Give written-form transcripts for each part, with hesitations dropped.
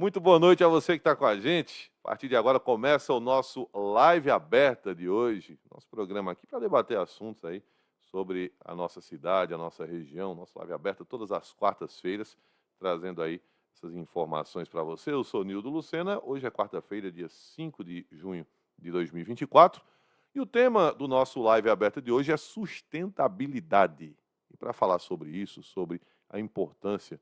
Muito boa noite a você que está com a gente. A partir de agora começa o nosso live aberta de hoje, nosso programa aqui para debater assuntos aí sobre a nossa cidade, a nossa região, nosso live aberta todas as quartas-feiras, trazendo aí essas informações para você. Eu sou Nildo Lucena, hoje é quarta-feira, dia 5 de junho de 2024, e o tema do nosso live aberta de hoje é sustentabilidade. E para falar sobre isso, sobre a importância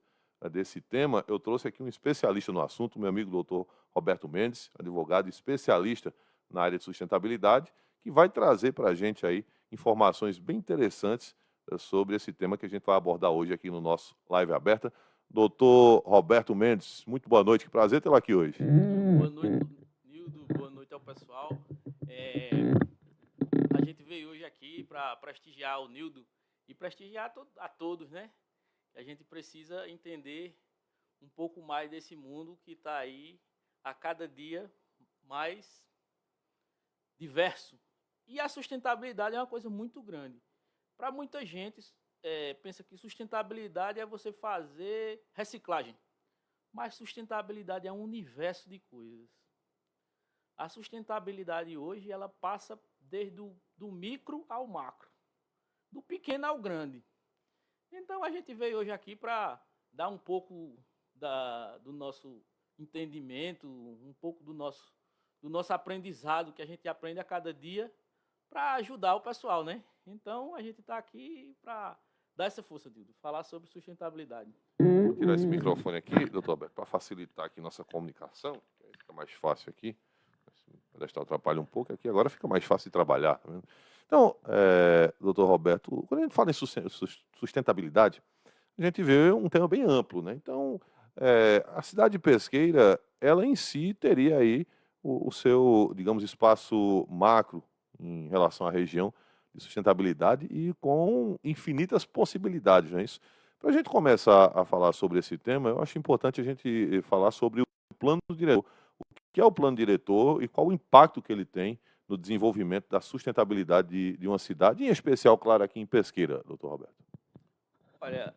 desse tema, eu trouxe aqui um especialista no assunto, meu amigo doutor Roberto Mendes, advogado especialista na área de sustentabilidade, que vai trazer para a gente aí informações bem interessantes sobre esse tema que a gente vai abordar hoje aqui no nosso live aberta. Doutor Roberto Mendes, muito boa noite, que prazer tê-lo aqui hoje. Boa noite, Nildo. Boa noite ao pessoal. A gente veio hoje aqui para prestigiar o Nildo e prestigiar a todos, né? A gente precisa entender um pouco mais desse mundo que está aí a cada dia mais diverso. E a sustentabilidade é uma coisa muito grande. Para muita gente, pensa que sustentabilidade é você fazer reciclagem. Mas sustentabilidade é um universo de coisas. A sustentabilidade hoje, ela passa desde do micro ao macro, do pequeno ao grande. Então, a gente veio hoje aqui para dar um pouco do nosso entendimento, um pouco do nosso aprendizado, que a gente aprende a cada dia, para ajudar o pessoal, né? Então, a gente está aqui para dar essa força, Dildo, falar sobre sustentabilidade. Vou tirar esse microfone aqui, doutor Roberto, para facilitar aqui nossa comunicação, que aí fica mais fácil aqui. O pedestal atrapalha um pouco aqui, agora fica mais fácil de trabalhar. Tá vendo? Então, doutor Roberto, quando a gente fala em sustentabilidade, a gente vê um tema bem amplo, né? Então, a cidade pesqueira, ela em si teria aí o seu, digamos, espaço macro em relação à região de sustentabilidade e com infinitas possibilidades, não é isso? Para a gente começar a falar sobre esse tema, eu acho importante a gente falar sobre o plano diretor. O que é o plano diretor e qual o impacto que ele tem no desenvolvimento da sustentabilidade de uma cidade, em especial, claro, aqui em Pesqueira, doutor Roberto. Olha,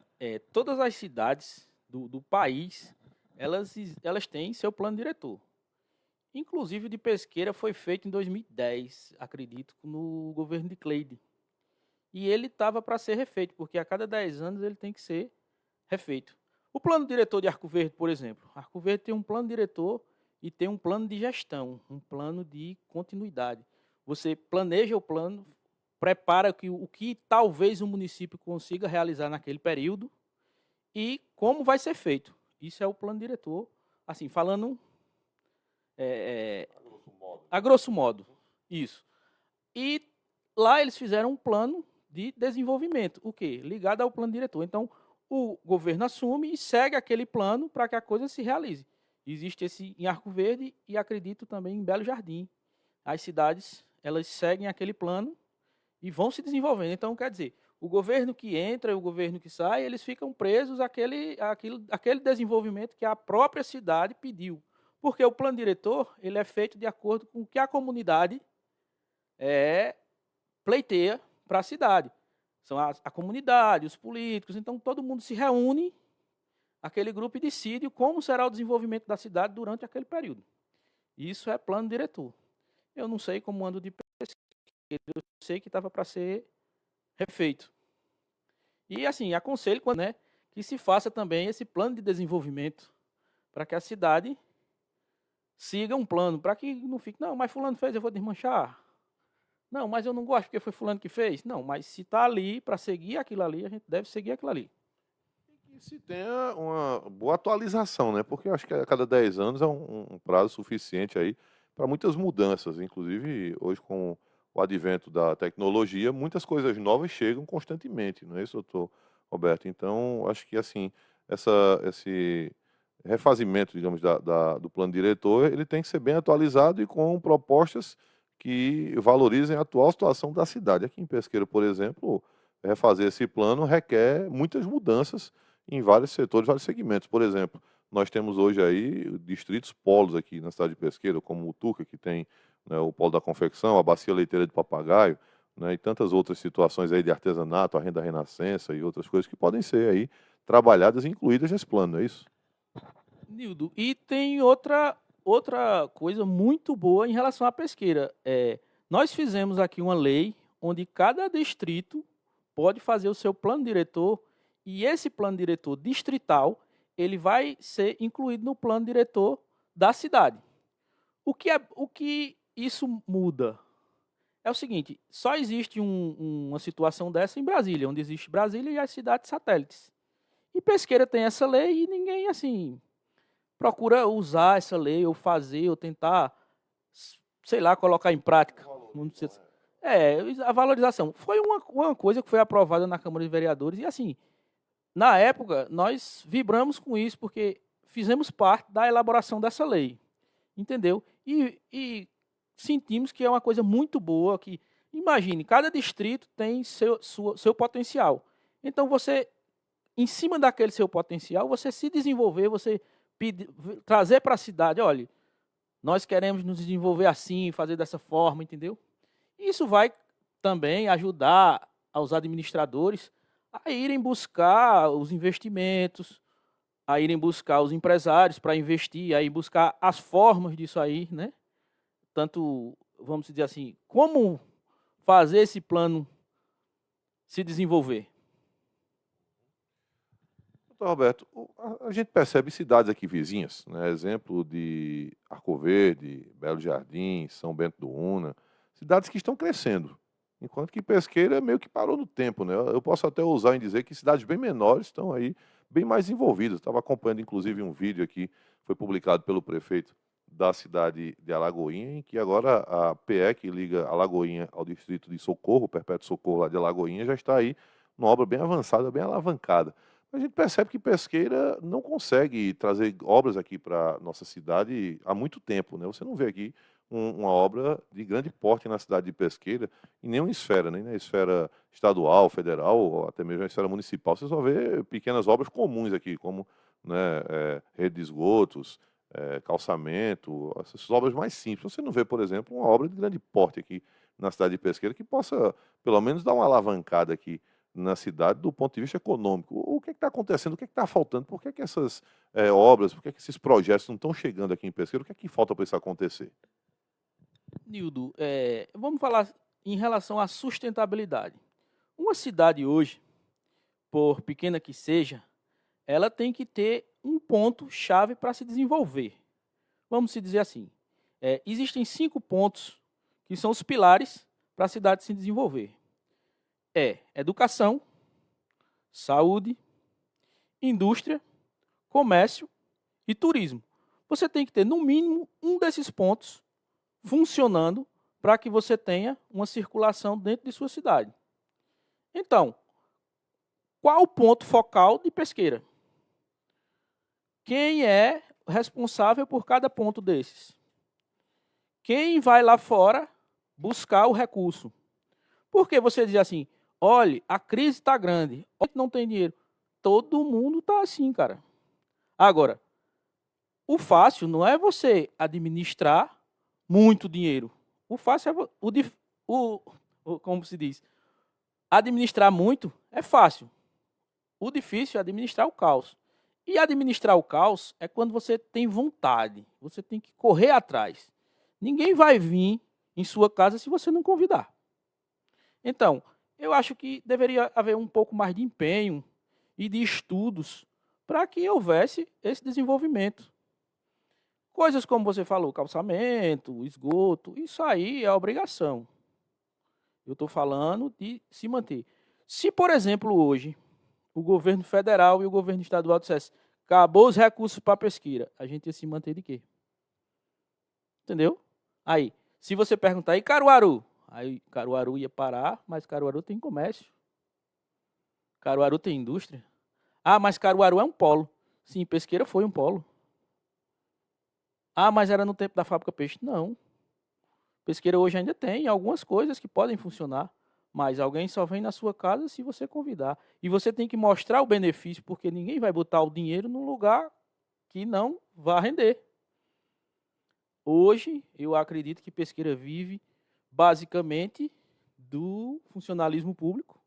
todas as cidades do país, elas têm seu plano diretor. Inclusive, o de Pesqueira foi feito em 2010, acredito, no governo de Cleide. E ele estava para ser refeito, porque a cada 10 anos ele tem que ser refeito. O plano diretor de Arco Verde, por exemplo. Arco Verde tem um plano diretor e tem um plano de gestão, um plano de continuidade. Você planeja o plano, prepara o que talvez o município consiga realizar naquele período e como vai ser feito. Isso é o plano diretor, assim, falando a grosso modo. Isso. E lá eles fizeram um plano de desenvolvimento, o quê? Ligado ao plano diretor. Então, o governo assume e segue aquele plano para que a coisa se realize. Existe esse em Arco Verde e acredito também em Belo Jardim. As cidades, elas seguem aquele plano e vão se desenvolvendo. Então, quer dizer, o governo que entra e o governo que sai, eles ficam presos àquele desenvolvimento que a própria cidade pediu. Porque o plano diretor, ele é feito de acordo com o que a comunidade pleiteia para a cidade. São a comunidade, os políticos, então todo mundo se reúne, aquele grupo, e decide como será o desenvolvimento da cidade durante aquele período. Isso é plano diretor. Eu não sei como ando de pesquisa, eu sei que estava para ser refeito. E assim, aconselho que se faça também esse plano de desenvolvimento para que a cidade siga um plano, para que não fique, não, mas fulano fez, eu vou desmanchar. Não, mas eu não gosto porque foi fulano que fez. Não, mas se está ali para seguir aquilo ali, a gente deve seguir aquilo ali. E se tenha uma boa atualização, né? Porque eu acho que a cada 10 anos é um prazo suficiente aí para muitas mudanças. Inclusive, hoje com o advento da tecnologia, muitas coisas novas chegam constantemente, não é isso, doutor Roberto? Então, acho que assim, esse refazimento, digamos, do plano diretor, ele tem que ser bem atualizado e com propostas que valorizem a atual situação da cidade. Aqui em Pesqueira, por exemplo, refazer esse plano requer muitas mudanças em vários setores, vários segmentos. Por exemplo, nós temos hoje aí distritos polos aqui na cidade de Pesqueira, como o Tuca, que tem, né, o polo da confecção, a bacia leiteira de Papagaio, né, e tantas outras situações aí de artesanato, a renda renascença e outras coisas que podem ser aí trabalhadas e incluídas nesse plano, não é isso? Nildo, e tem outra coisa muito boa em relação à pesqueira. Nós fizemos aqui uma lei onde cada distrito pode fazer o seu plano diretor e esse plano diretor distrital ele vai ser incluído no plano diretor da cidade. O que isso muda? É o seguinte, só existe uma situação dessa em Brasília, onde existe Brasília e as cidades satélites. E Pesqueira tem essa lei e ninguém, assim, procura usar essa lei ou fazer ou tentar, sei lá, colocar em prática. Vamos dizer assim. A valorização. Foi uma coisa que foi aprovada na Câmara de Vereadores e, assim, na época, nós vibramos com isso porque fizemos parte da elaboração dessa lei, entendeu? E sentimos que é uma coisa muito boa, que, imagine, cada distrito tem seu potencial. Então, você, em cima daquele seu potencial, você se desenvolver, você trazer para a cidade, olha, nós queremos nos desenvolver assim, fazer dessa forma, entendeu? Isso vai também ajudar aos administradores a irem buscar os investimentos, a irem buscar os empresários para investir, a ir buscar as formas disso aí, né? Tanto, vamos dizer assim, como fazer esse plano se desenvolver. Doutor Roberto, a gente percebe cidades aqui vizinhas, né? Exemplo de Arco Verde, Belo Jardim, São Bento do Una, cidades que estão crescendo, enquanto que Pesqueira meio que parou no tempo, né? Eu posso até usar em dizer que cidades bem menores estão aí bem mais envolvidas. Estava acompanhando inclusive um vídeo aqui, foi publicado pelo prefeito da cidade de Alagoinha, em que agora a PE que liga Alagoinha ao distrito de Socorro, Perpétuo Socorro lá de Alagoinha, já está aí numa obra bem avançada, bem alavancada. A gente percebe que Pesqueira não consegue trazer obras aqui para nossa cidade há muito tempo, né? Você não vê aqui uma obra de grande porte na cidade de Pesqueira, em nenhuma esfera, nem na esfera estadual, federal, ou até mesmo na esfera municipal. Você só vê pequenas obras comuns aqui, como, né, rede de esgotos, calçamento, essas obras mais simples. Você não vê, por exemplo, uma obra de grande porte aqui na cidade de Pesqueira que possa, pelo menos, dar uma alavancada aqui na cidade do ponto de vista econômico. O que está acontecendo? O que está faltando? Por que essas obras, por que esses projetos não estão chegando aqui em Pesqueira? O que é que falta para isso acontecer? Nildo, vamos falar em relação à sustentabilidade. Uma cidade hoje, por pequena que seja, ela tem que ter um ponto-chave para se desenvolver. Vamos se dizer assim, existem 5 pontos que são os pilares para a cidade se desenvolver. Educação, saúde, indústria, comércio e turismo. Você tem que ter, no mínimo, um desses pontos funcionando para que você tenha uma circulação dentro de sua cidade. Então, qual o ponto focal de Pesqueira? Quem é responsável por cada ponto desses? Quem vai lá fora buscar o recurso? Porque você diz assim, olha, a crise está grande, não tem dinheiro. Todo mundo está assim, cara. Agora, o fácil não é você administrar muito dinheiro. O fácil é como se diz, administrar muito é fácil. O difícil é administrar o caos. E administrar o caos é quando você tem vontade, você tem que correr atrás. Ninguém vai vir em sua casa se você não convidar. Então, eu acho que deveria haver um pouco mais de empenho e de estudos para que houvesse esse desenvolvimento. Coisas como você falou, calçamento, esgoto, isso aí é obrigação. Eu estou falando de se manter. Se, por exemplo, hoje, o governo federal e o governo estadual dissessem acabou os recursos para Pesqueira, a gente ia se manter de quê? Entendeu? Aí, se você perguntar, e Caruaru? Aí Caruaru ia parar, mas Caruaru tem comércio. Caruaru tem indústria. Ah, mas Caruaru é um polo. Sim, Pesqueira foi um polo. Ah, mas era no tempo da fábrica Peixe. Não. Pesqueira hoje ainda tem algumas coisas que podem funcionar, mas alguém só vem na sua casa se você convidar. E você tem que mostrar o benefício, porque ninguém vai botar o dinheiro num lugar que não vai render. Hoje, eu acredito que Pesqueira vive basicamente do funcionalismo público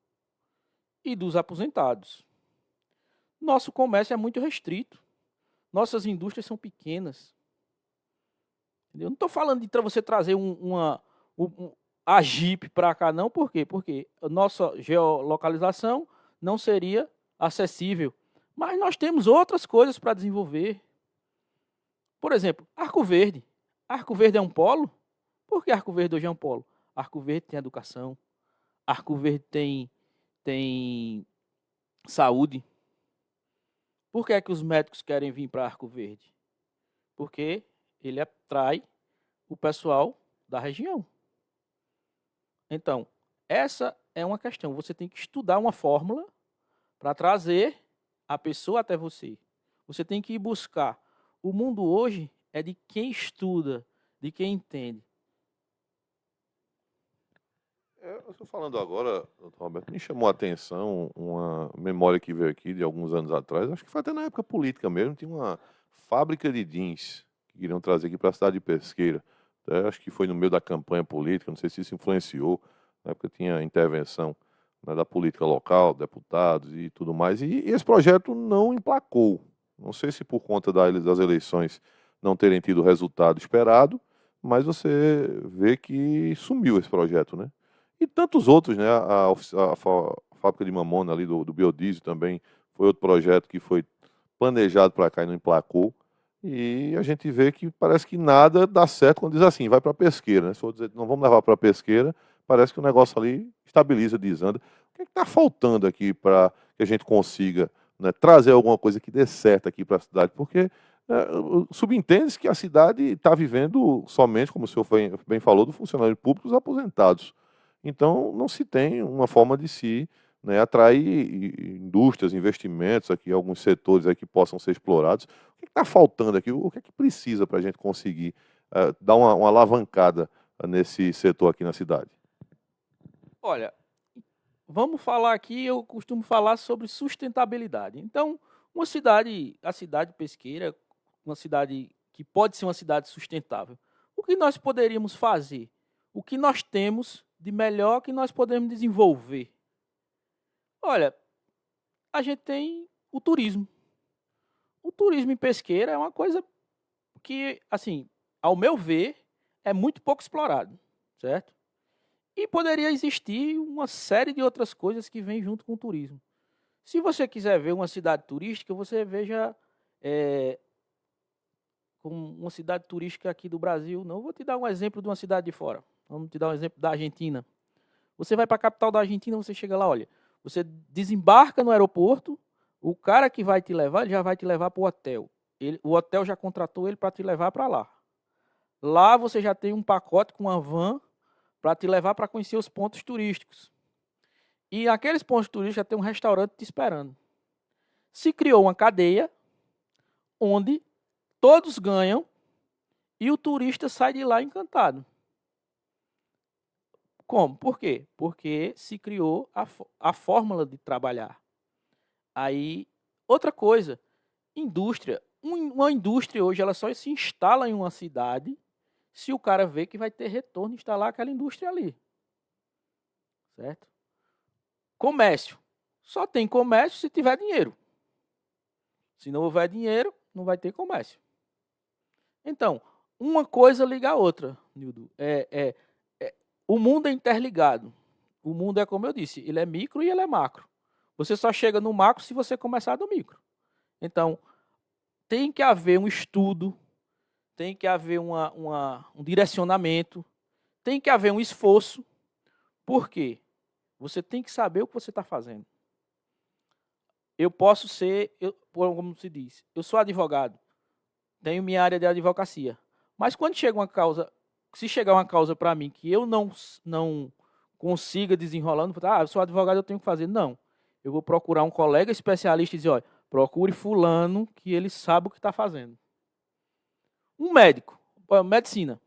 e dos aposentados. Nosso comércio é muito restrito. Nossas indústrias são pequenas. Entendeu? Não estou falando de você trazer a Jeep para cá, não. Por quê? Porque a nossa geolocalização não seria acessível. Mas nós temos outras coisas para desenvolver. Por exemplo, Arco Verde. Arco Verde é um polo? Por que Arco Verde hoje é um polo? Arco Verde tem educação. Arco Verde tem saúde. Por que é que os médicos querem vir para Arco Verde? Porque ele atrai o pessoal da região. Então, essa é uma questão. Você tem que estudar uma fórmula para trazer a pessoa até você. Você tem que ir buscar. O mundo hoje é de quem estuda, de quem entende. Eu estou falando agora, doutor Roberto, me chamou a atenção uma memória que veio aqui de alguns anos atrás, acho que foi até na época política mesmo, tinha uma fábrica de jeans que queriam trazer aqui para a cidade de Pesqueira. Acho que foi no meio da campanha política, não sei se isso influenciou, na época tinha intervenção, né, da política local, deputados e tudo mais, e esse projeto não emplacou. Não sei se por conta das eleições não terem tido o resultado esperado, mas você vê que sumiu esse projeto, né? E tantos outros, né? A fábrica de mamona ali do biodiesel também foi outro projeto que foi planejado para cá e não emplacou. E a gente vê que parece que nada dá certo quando diz assim, vai para a pesqueira, né? Se for dizer, não vamos levar para a pesqueira, parece que o negócio ali estabiliza, desanda. O que está faltando aqui para que a gente consiga, né, trazer alguma coisa que dê certo aqui para a cidade? Porque subentende-se que a cidade está vivendo somente, como o senhor bem falou, do funcionário público, os aposentados. Então, não se tem uma forma de se, né, atrair indústrias, investimentos aqui, alguns setores aí que possam ser explorados. O que está faltando aqui? O que é que precisa para a gente conseguir dar uma alavancada nesse setor aqui na cidade? Olha, vamos falar aqui, eu costumo falar sobre sustentabilidade. Então, a cidade pesqueira, uma cidade que pode ser uma cidade sustentável. O que nós poderíamos fazer? O que nós temos de melhor que nós podemos desenvolver? Olha, a gente tem o turismo. O turismo em Pesqueira é uma coisa que, assim, ao meu ver, é muito pouco explorado, certo? E poderia existir uma série de outras coisas que vêm junto com o turismo. Se você quiser ver uma cidade turística, você veja como uma cidade turística aqui do Brasil. Não vou te dar um exemplo de uma cidade de fora. Vamos te dar um exemplo da Argentina. Você vai para a capital da Argentina, você chega lá, olha, você desembarca no aeroporto, o cara que vai te levar, ele já vai te levar para o hotel. O hotel já contratou ele para te levar para lá. Lá você já tem um pacote com uma van para te levar para conhecer os pontos turísticos. E naqueles pontos turísticos já tem um restaurante te esperando. Se criou uma cadeia onde todos ganham e o turista sai de lá encantado. Como? Por quê? Porque se criou a fórmula de trabalhar. Aí, outra coisa, indústria. Uma indústria hoje ela só se instala em uma cidade se o cara vê que vai ter retorno instalar aquela indústria ali. Certo? Comércio. Só tem comércio se tiver dinheiro. Se não houver dinheiro, não vai ter comércio. Então, uma coisa liga a outra, Nildo. O mundo é interligado. O mundo é, como eu disse, ele é micro e ele é macro. Você só chega no macro se você começar do micro. Então, tem que haver um estudo, tem que haver um direcionamento, tem que haver um esforço. Por quê? Você tem que saber o que você está fazendo. Eu posso ser, como se diz, eu sou advogado, tenho minha área de advocacia. Mas quando chega uma causa, se chegar uma causa para mim que eu não consiga desenrolando, eu sou advogado, eu tenho que fazer. Não. Eu vou procurar um colega especialista e dizer, olha, procure fulano que ele sabe o que está fazendo. Um médico, medicina.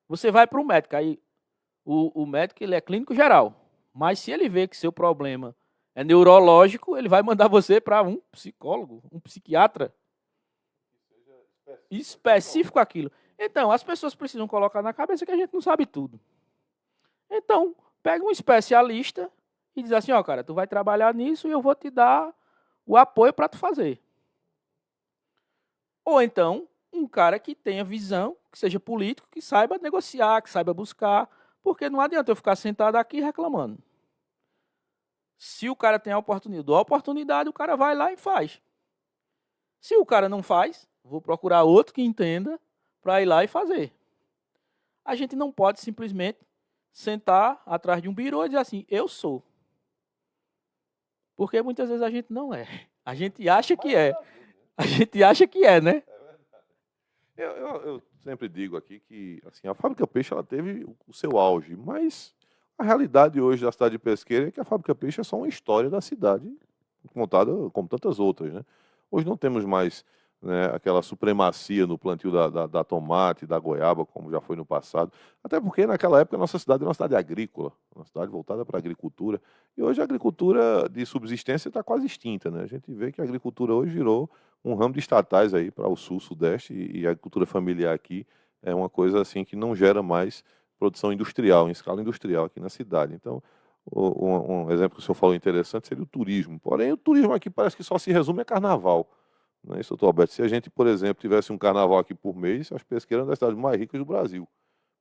Você vai para um médico, aí o médico ele é clínico geral. Mas se ele vê que seu problema é neurológico, ele vai mandar você para um psicólogo, um psiquiatra específico aquilo. Então, as pessoas precisam colocar na cabeça que a gente não sabe tudo. Então, pega um especialista e diz assim, cara, tu vai trabalhar nisso e eu vou te dar o apoio para tu fazer. Ou então, um cara que tenha visão, que seja político, que saiba negociar, que saiba buscar, porque não adianta eu ficar sentado aqui reclamando. Se o cara tem a oportunidade, o cara vai lá e faz. Se o cara não faz, vou procurar outro que entenda para ir lá e fazer. A gente não pode simplesmente sentar atrás de um birô e dizer assim, eu sou. Porque muitas vezes a gente não é. A gente acha que é. A gente acha que é, né? Eu sempre digo aqui que assim, a Fábrica Peixe ela teve o seu auge, mas a realidade hoje da cidade de Pesqueira é que a Fábrica Peixe é só uma história da cidade, contada como tantas outras, né? Hoje não temos mais, né, aquela supremacia no plantio da tomate, da goiaba, como já foi no passado. Até porque naquela época a nossa cidade era uma cidade agrícola, uma cidade voltada para a agricultura. E hoje a agricultura de subsistência está quase extinta, né? A gente vê que a agricultura hoje virou um ramo de estatais aí para o sul, sudeste, e a agricultura familiar aqui é uma coisa assim que não gera mais produção industrial, em escala industrial aqui na cidade. Então, um exemplo que o senhor falou interessante seria o turismo. Porém, o turismo aqui parece que só se resume a carnaval. Não é isso, doutor Alberto? Se a gente, por exemplo, tivesse um carnaval aqui por mês, as Pesqueiras é uma das cidades mais ricas do Brasil.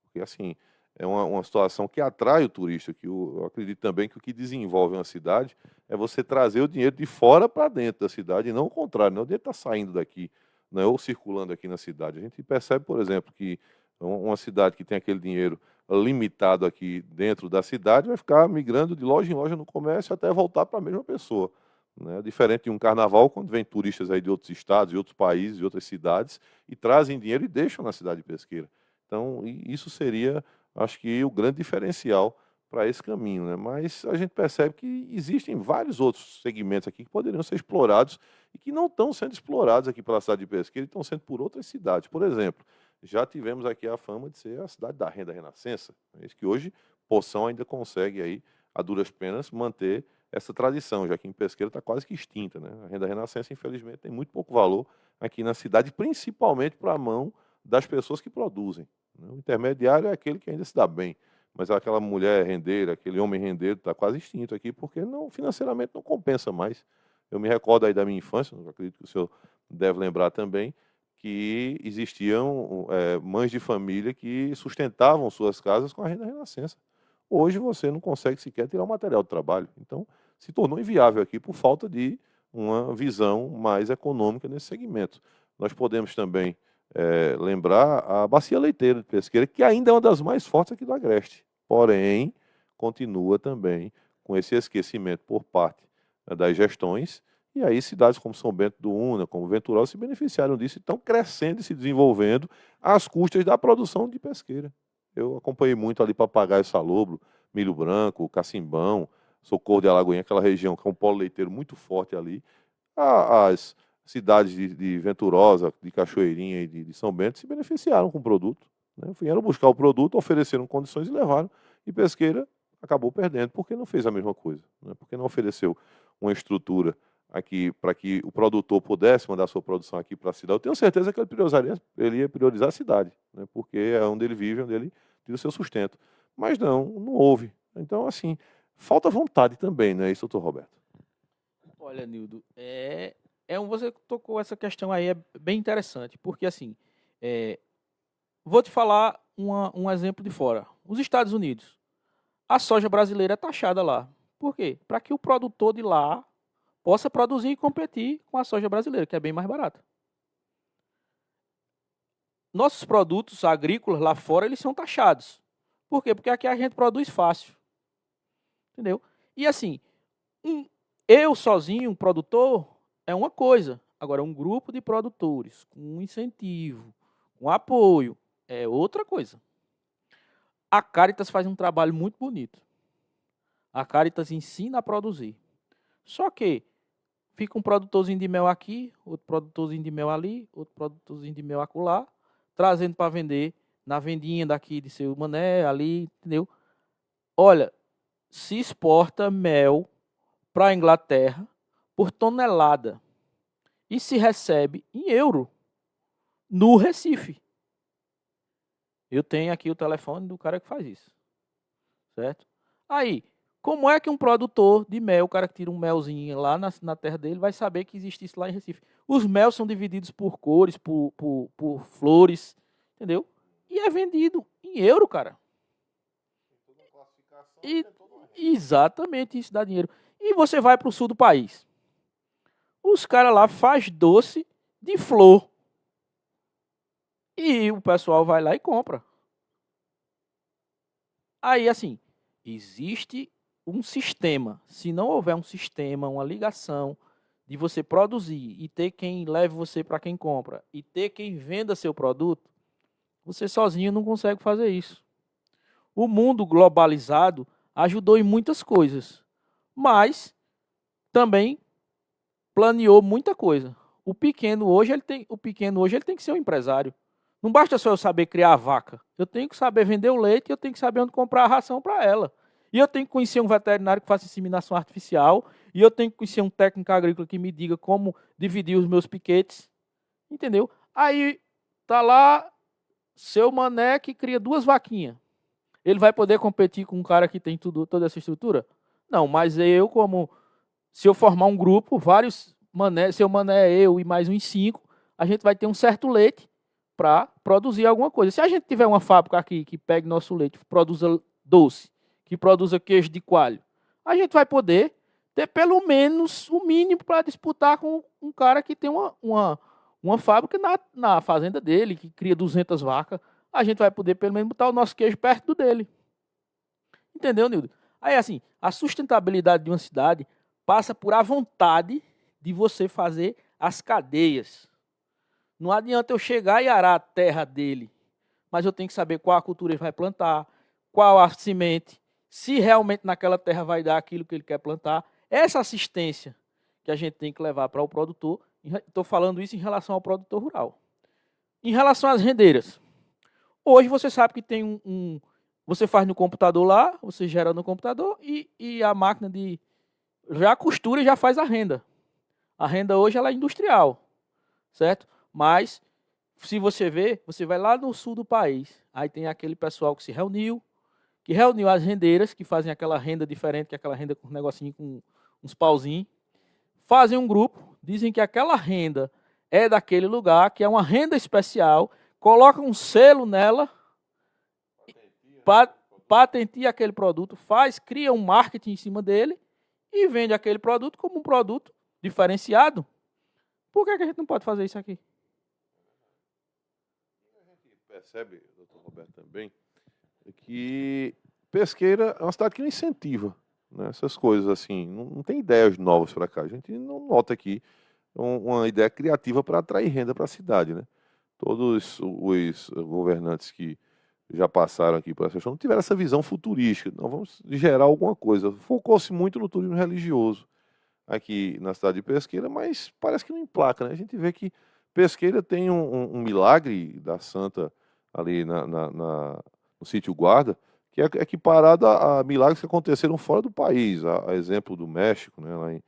Porque, assim, é uma situação que atrai o turista, que eu acredito também que o que desenvolve uma cidade é você trazer o dinheiro de fora para dentro da cidade, e não o contrário, não o dinheiro está saindo daqui, né, ou circulando aqui na cidade. A gente percebe, por exemplo, que uma cidade que tem aquele dinheiro limitado aqui dentro da cidade vai ficar migrando de loja em loja no comércio até voltar para a mesma pessoa. Né? Diferente de um carnaval, quando vem turistas aí de outros estados, de outros países, de outras cidades, e trazem dinheiro e deixam na cidade de Pesqueira. Então, isso seria, acho que, o grande diferencial para esse caminho. Né? Mas a gente percebe que existem vários outros segmentos aqui que poderiam ser explorados e que não estão sendo explorados aqui pela cidade de Pesqueira e estão sendo por outras cidades. Por exemplo, já tivemos aqui a fama de ser a cidade da renda renascença, é que hoje Poção ainda consegue aí, a duras penas, manter essa tradição, já que em Pesqueira está quase que extinta. Né? A renda renascença, infelizmente, tem muito pouco valor aqui na cidade, principalmente para a mão das pessoas que produzem. Né? O intermediário é aquele que ainda se dá bem, mas aquela mulher rendeira, aquele homem rendeiro está quase extinto aqui, porque não, financeiramente não compensa mais. Eu me recordo aí da minha infância, acredito que o senhor deve lembrar também, que existiam mães de família que sustentavam suas casas com a renda renascença. Hoje você não consegue sequer tirar o material de trabalho. Então, se tornou inviável aqui por falta de uma visão mais econômica nesse segmento. Nós podemos também lembrar a bacia leiteira de Pesqueira, que ainda é uma das mais fortes aqui do Agreste. Porém, continua também com esse esquecimento por parte das gestões. E aí cidades como São Bento do Una, como Venturosa, se beneficiaram disso e estão crescendo e se desenvolvendo às custas da produção de Pesqueira. Eu acompanhei muito ali Papagaio Salobro, Milho Branco, Cacimbão, Socorro de Alagoinha, aquela região que é um polo leiteiro muito forte ali. As cidades de Venturosa, de Cachoeirinha e de São Bento se beneficiaram com o produto. Né? Vieram buscar o produto, ofereceram condições e levaram. E Pesqueira acabou perdendo porque não fez a mesma coisa. Né? Porque não ofereceu uma estrutura aqui para que o produtor pudesse mandar sua produção aqui para a cidade. Eu tenho certeza que ele ia priorizar a cidade, né? Porque é onde ele vive, onde ele tira o seu sustento. Mas não houve. Então, assim, falta vontade também, não é isso, doutor Roberto? Olha, Nildo, você tocou essa questão aí, é bem interessante, porque assim, vou te falar um exemplo de fora. Os Estados Unidos, a soja brasileira é taxada lá. Por quê? Para que o produtor de lá possa produzir e competir com a soja brasileira, que é bem mais barata. Nossos produtos agrícolas lá fora, eles são taxados. Por quê? Porque aqui a gente produz fácil. Entendeu? E assim, eu sozinho, um produtor, é uma coisa. Agora, um grupo de produtores com um incentivo, com apoio, é outra coisa. A Caritas faz um trabalho muito bonito. A Caritas ensina a produzir. Só que fica um produtorzinho de mel aqui, outro produtorzinho de mel ali, outro produtorzinho de mel acolá, trazendo para vender na vendinha daqui de Seu Mané, ali, entendeu? Olha, se exporta mel para a Inglaterra por tonelada e se recebe em euro no Recife. Eu tenho aqui o telefone do cara que faz isso, certo? Aí, Como é que um produtor de mel, o cara que tira um melzinho lá na terra dele, vai saber que existe isso lá em Recife? Os mel são divididos por cores, por flores, entendeu? E é vendido em euro, cara. E exatamente isso dá dinheiro. E você vai para o sul do país. Os caras lá faz doce de flor. E o pessoal vai lá e compra. Aí, assim, existe um sistema. Se não houver um sistema, uma ligação de você produzir e ter quem leve você para quem compra e ter quem venda seu produto, você sozinho não consegue fazer isso. O mundo globalizado ajudou em muitas coisas, mas também planeou muita coisa. O pequeno hoje ele tem que ser um empresário. Não basta só eu saber criar a vaca. Eu tenho que saber vender o leite e eu tenho que saber onde comprar a ração para ela. E eu tenho que conhecer um veterinário que faça inseminação artificial. E eu tenho que conhecer um técnico agrícola que me diga como dividir os meus piquetes. Entendeu? Aí tá lá seu mané que cria 2 vaquinhas. Ele vai poder competir com um cara que tem toda essa estrutura? Não, mas se eu formar um grupo, vários mané, seu mané, eu e mais uns 5, a gente vai ter um certo leite para produzir alguma coisa. Se a gente tiver uma fábrica aqui que pegue nosso leite, produza doce, que produza queijo de coalho, a gente vai poder ter pelo menos o mínimo para disputar com um cara que tem uma fábrica na fazenda dele, que cria 200 vacas. A gente vai poder pelo menos botar o nosso queijo perto do dele. Entendeu, Nildo? Aí, assim, a sustentabilidade de uma cidade passa por a vontade de você fazer as cadeias. Não adianta eu chegar e arar a terra dele, mas eu tenho que saber qual a cultura ele vai plantar, qual a semente, se realmente naquela terra vai dar aquilo que ele quer plantar. Essa assistência que a gente tem que levar para o produtor, estou falando isso em relação ao produtor rural. Em relação às rendeiras, hoje você sabe que tem você faz no computador lá, você gera no computador e a máquina já costura e já faz a renda. A renda hoje ela é industrial, certo? Mas, se você ver, você vai lá no sul do país, aí tem aquele pessoal que reuniu as rendeiras, que fazem aquela renda diferente, que é aquela renda com um negocinho com uns pauzinhos, fazem um grupo, dizem que aquela renda é daquele lugar, que é uma renda especial, colocam um selo nela, patenteia aquele produto, cria um marketing em cima dele e vende aquele produto como um produto diferenciado. Por que a gente não pode fazer isso aqui? A gente percebe, doutor Roberto, também, que Pesqueira é uma cidade que não incentiva, né, essas coisas assim, não tem ideias novas para cá. A gente não nota aqui uma ideia criativa para atrair renda para a cidade, né? Todos os governantes que já passaram aqui por essa questão não tiveram essa visão futurística. Nós vamos gerar alguma coisa. Focou-se muito no turismo religioso aqui na cidade de Pesqueira, mas parece que não emplaca, né? A gente vê que Pesqueira tem um milagre da Santa ali no sítio Guarda, que é equiparado a milagres que aconteceram fora do país, a exemplo do México, né? Lá em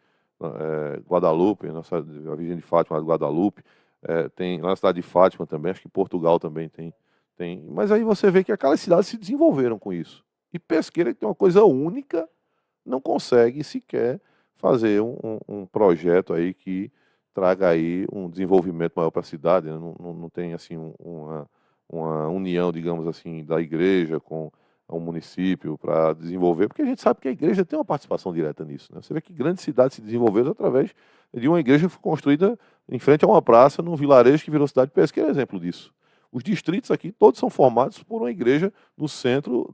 Guadalupe, a Virgem de Fátima lá de Guadalupe, tem lá na cidade de Fátima também, acho que Portugal também tem. Mas aí você vê que aquelas cidades se desenvolveram com isso. E Pesqueira, que tem uma coisa única, não consegue sequer fazer um projeto aí que traga aí um desenvolvimento maior para a cidade, né? Não tem assim uma união, digamos assim, da igreja com o município para desenvolver, porque a gente sabe que a igreja tem uma participação direta nisso, né? Você vê que grandes cidades se desenvolveram através de uma igreja que foi construída em frente a uma praça, num vilarejo que virou cidade de Pesqueira, é exemplo disso. Os distritos aqui, todos são formados por uma igreja no centro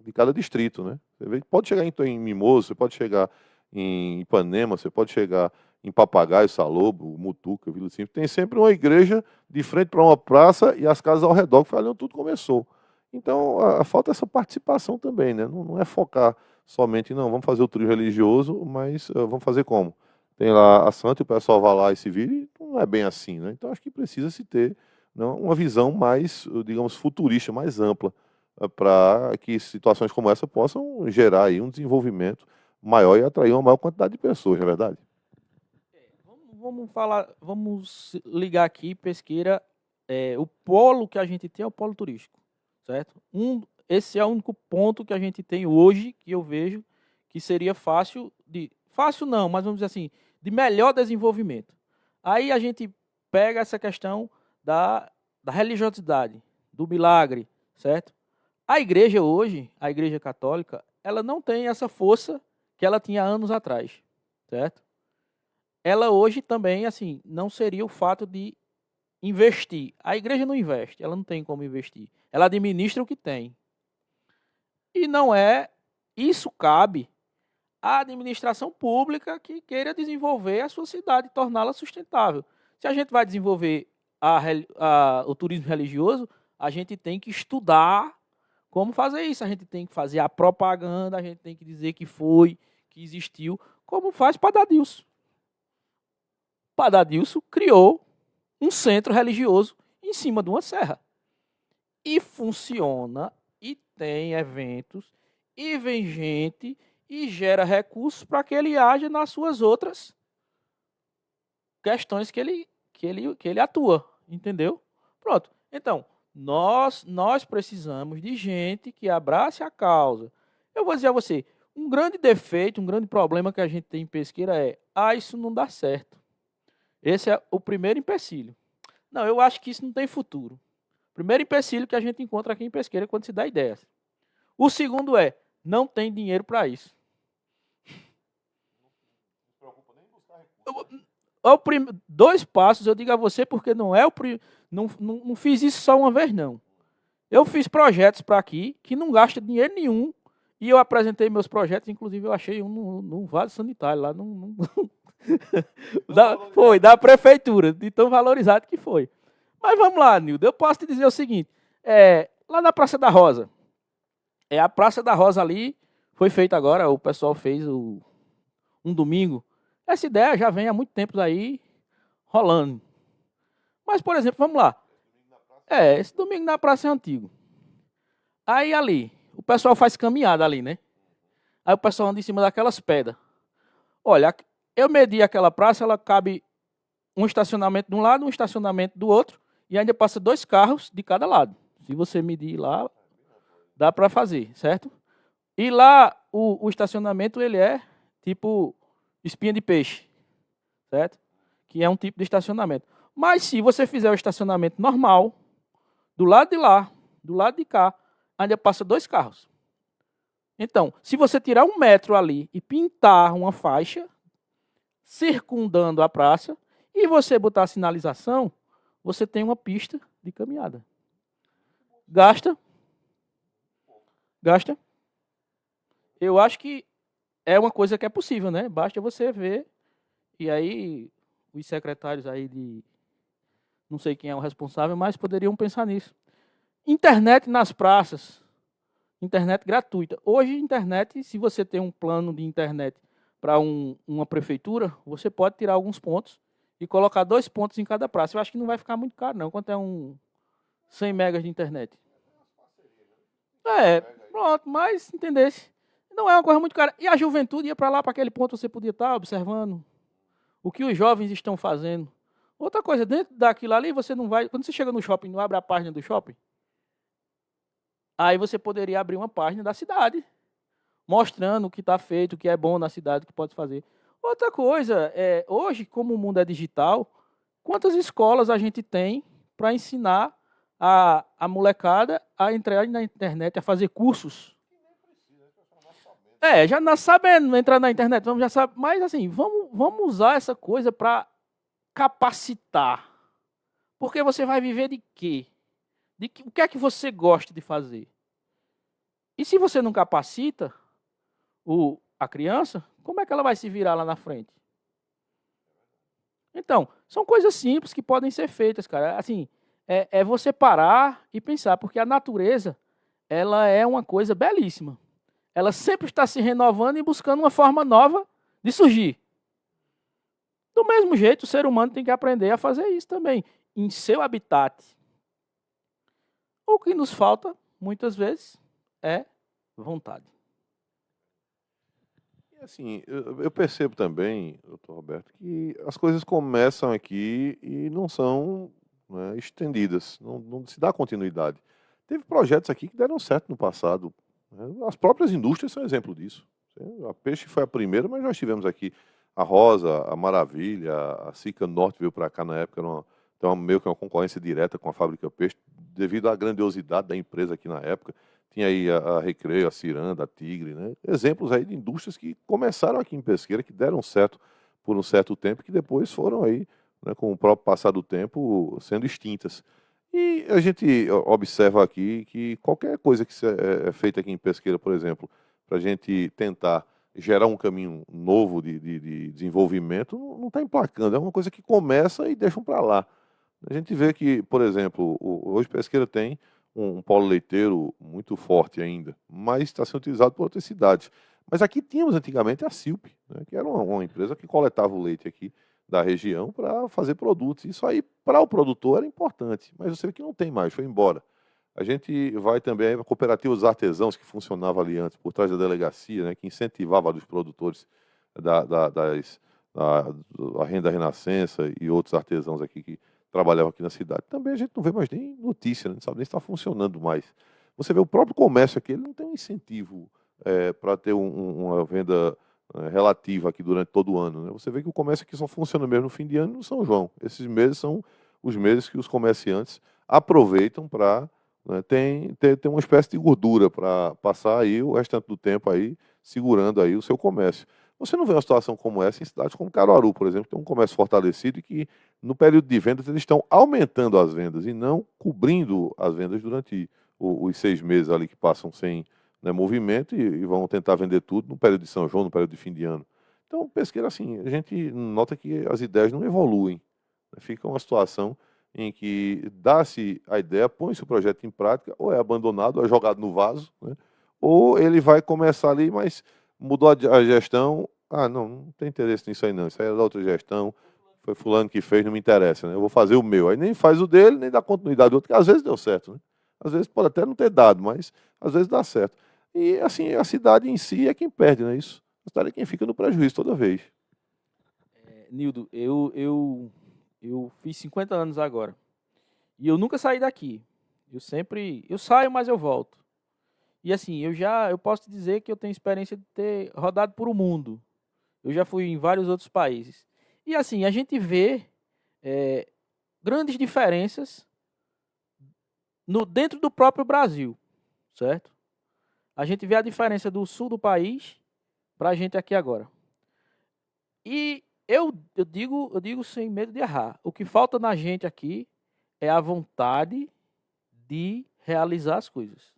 de cada distrito, né? Você vê que pode chegar em Mimoso, você pode chegar em Ipanema, você pode chegar em Papagaio, Salobo, Mutuca, Vila Simples. Tem sempre uma igreja de frente para uma praça e as casas ao redor, que foi ali onde tudo começou. Então, falta essa participação também, né? Não é focar somente, não, vamos fazer o trio religioso, mas vamos fazer como? Tem lá a santa e o pessoal vai lá e se vira, e não é bem assim, né? Então, acho que precisa se ter, não, uma visão mais, digamos, futurista, mais ampla, para que situações como essa possam gerar aí um desenvolvimento maior e atrair uma maior quantidade de pessoas, não é verdade? Vamos ligar aqui, Pesqueira, o polo que a gente tem é o polo turístico, certo? Esse é o único ponto que a gente tem hoje, que eu vejo, que seria fácil fácil não, mas vamos dizer assim, de melhor desenvolvimento. Aí a gente pega essa questão da religiosidade, do milagre, certo? A igreja hoje, a igreja católica, ela não tem essa força que ela tinha anos atrás, certo? Ela hoje também, assim, não seria o fato de investir. A igreja não investe, ela não tem como investir. Ela administra o que tem. E não é, isso cabe à administração pública que queira desenvolver a sua cidade e torná-la sustentável. Se a gente vai desenvolver o turismo religioso, a gente tem que estudar como fazer isso. A gente tem que fazer a propaganda, a gente tem que dizer que foi, que existiu, como faz Padadilson. Padadilson criou um centro religioso em cima de uma serra. E funciona, e tem eventos, e vem gente, e gera recursos para que ele haja nas suas outras questões que ele atua, entendeu? Pronto. Então, nós precisamos de gente que abrace a causa. Eu vou dizer a você, um grande defeito, um grande problema que a gente tem em Pesqueira é, isso não dá certo. Esse é o primeiro empecilho. Não, eu acho que isso não tem futuro. Primeiro empecilho que a gente encontra aqui em Pesqueira quando se dá ideias. O segundo é, não tem dinheiro para isso. Dois passos, eu digo a você, porque não fiz isso só uma vez, não. Eu fiz projetos para aqui que não gasta dinheiro nenhum. E eu apresentei meus projetos, inclusive eu achei um no vaso sanitário, lá foi, da prefeitura, de tão valorizado que foi. Mas vamos lá, Nildo, eu posso te dizer o seguinte, lá na Praça da Rosa, a Praça da Rosa ali, foi feita agora, o pessoal fez um domingo. Essa ideia já vem há muito tempo aí rolando. Mas, por exemplo, vamos lá. Esse domingo na praça é antigo. Aí ali, o pessoal faz caminhada ali, né? Aí o pessoal anda em cima daquelas pedras. Olha, eu medi aquela praça, ela cabe um estacionamento de um lado, um estacionamento do outro, e ainda passa 2 carros de cada lado. Se você medir lá, dá para fazer, certo? E lá, o estacionamento, ele é tipo espinha de peixe, certo? Que é um tipo de estacionamento. Mas se você fizer o estacionamento normal, do lado de lá, do lado de cá, ainda passa 2 carros. Então, se você tirar 1 metro ali e pintar uma faixa circundando a praça e você botar a sinalização, você tem uma pista de caminhada. Gasta. Eu acho que é uma coisa que é possível, né? Basta você ver. E aí, os secretários aí de... Não sei quem é o responsável, mas poderiam pensar nisso. Internet nas praças. Internet gratuita. Hoje, internet, se você tem um plano de internet para uma prefeitura, você pode tirar alguns pontos e colocar 2 pontos em cada praça. Eu acho que não vai ficar muito caro, não. Quanto é 100 megas de internet? Pronto, mas entendesse. Não é uma coisa muito cara. E a juventude ia para lá, para aquele ponto, você podia estar observando o que os jovens estão fazendo. Outra coisa, dentro daquilo ali, você não vai... Quando você chega no shopping, não abre a página do shopping? Aí você poderia abrir uma página da cidade, mostrando o que está feito, o que é bom na cidade, o que pode fazer. Outra coisa, hoje, como o mundo é digital, quantas escolas a gente tem para ensinar a molecada a entrar na internet, a fazer cursos? Já nasce sabendo entrar na internet, já sabe, mas assim, vamos usar essa coisa para capacitar. Porque você vai viver de quê? O que é que você gosta de fazer? E se você não capacita a criança, como é que ela vai se virar lá na frente? Então, são coisas simples que podem ser feitas, cara. Assim, é você parar e pensar, porque a natureza, ela é uma coisa belíssima. Ela sempre está se renovando e buscando uma forma nova de surgir. Do mesmo jeito, o ser humano tem que aprender a fazer isso também, em seu habitat. O que nos falta, muitas vezes, é vontade. E assim, eu percebo também, doutor Roberto, que as coisas começam aqui e não são, né, estendidas, não se dá continuidade. Teve projetos aqui que deram certo no passado. As próprias indústrias são exemplo disso. A Peixe foi a primeira, mas nós tivemos aqui a Rosa, a Maravilha, a Sica Norte veio para cá na época, então meio que uma concorrência direta com a fábrica Peixe, devido à grandiosidade da empresa aqui na época. Tinha aí a Recreio, a Ciranda, a Tigre, né? Exemplos aí de indústrias que começaram aqui em Pesqueira, que deram certo por um certo tempo, que depois foram aí, né, com o próprio passar do tempo, sendo extintas. E a gente observa aqui que qualquer coisa que é feita aqui em Pesqueira, por exemplo, para a gente tentar gerar um caminho novo de desenvolvimento, não está emplacando. É uma coisa que começa e deixam para lá. A gente vê que, por exemplo, hoje Pesqueira tem um polo leiteiro muito forte ainda, mas está sendo utilizado por outras cidades. Mas aqui tínhamos antigamente a Silp, né, que era uma empresa que coletava o leite aqui da região para fazer produtos. Isso aí, para o produtor, era importante, mas você vê que não tem mais, foi embora. A gente vai também para a Cooperativa dos Artesãos, que funcionava ali antes, por trás da delegacia, né, que incentivava os produtores da Renda Renascença e outros artesãos aqui que trabalhavam aqui na cidade. Também a gente não vê mais nem notícia, né, não sabe nem se está funcionando mais. Você vê o próprio comércio aqui, ele não tem um incentivo para ter uma venda relativa aqui durante todo o ano, né? Você vê que o comércio aqui só funciona mesmo no fim de ano e no São João. Esses meses são os meses que os comerciantes aproveitam para, né, ter uma espécie de gordura para passar aí o restante do tempo aí segurando aí o seu comércio. Você não vê uma situação como essa em cidades como Caruaru, por exemplo, que tem um comércio fortalecido e que no período de vendas eles estão aumentando as vendas e não cobrindo as vendas durante os 6 meses ali que passam sem, né, movimento e vão tentar vender tudo no período de São João, no período de fim de ano. Então, Pesqueira, assim, a gente nota que as ideias não evoluem, né? Fica uma situação em que dá-se a ideia, põe-se o projeto em prática, ou é abandonado, ou é jogado no vaso, né? Ou ele vai começar ali, mas mudou a gestão, não tem interesse nisso aí não, isso aí é da outra gestão, foi fulano que fez, não me interessa, né? Eu vou fazer o meu. Aí nem faz o dele, nem dá continuidade do outro, que às vezes deu certo, né? Às vezes pode até não ter dado, mas às vezes dá certo. E, assim, a cidade em si é quem perde, não é isso? A cidade é quem fica no prejuízo toda vez. Nildo, eu fiz 50 anos agora. E eu nunca saí daqui. Eu saio, mas eu volto. E assim, eu posso te dizer que eu tenho experiência de ter rodado por o mundo. Eu já fui em vários outros países. E assim, a gente vê grandes diferenças dentro do próprio Brasil, certo? A gente vê a diferença do sul do país para a gente aqui agora. E eu digo sem medo de errar. O que falta na gente aqui é a vontade de realizar as coisas.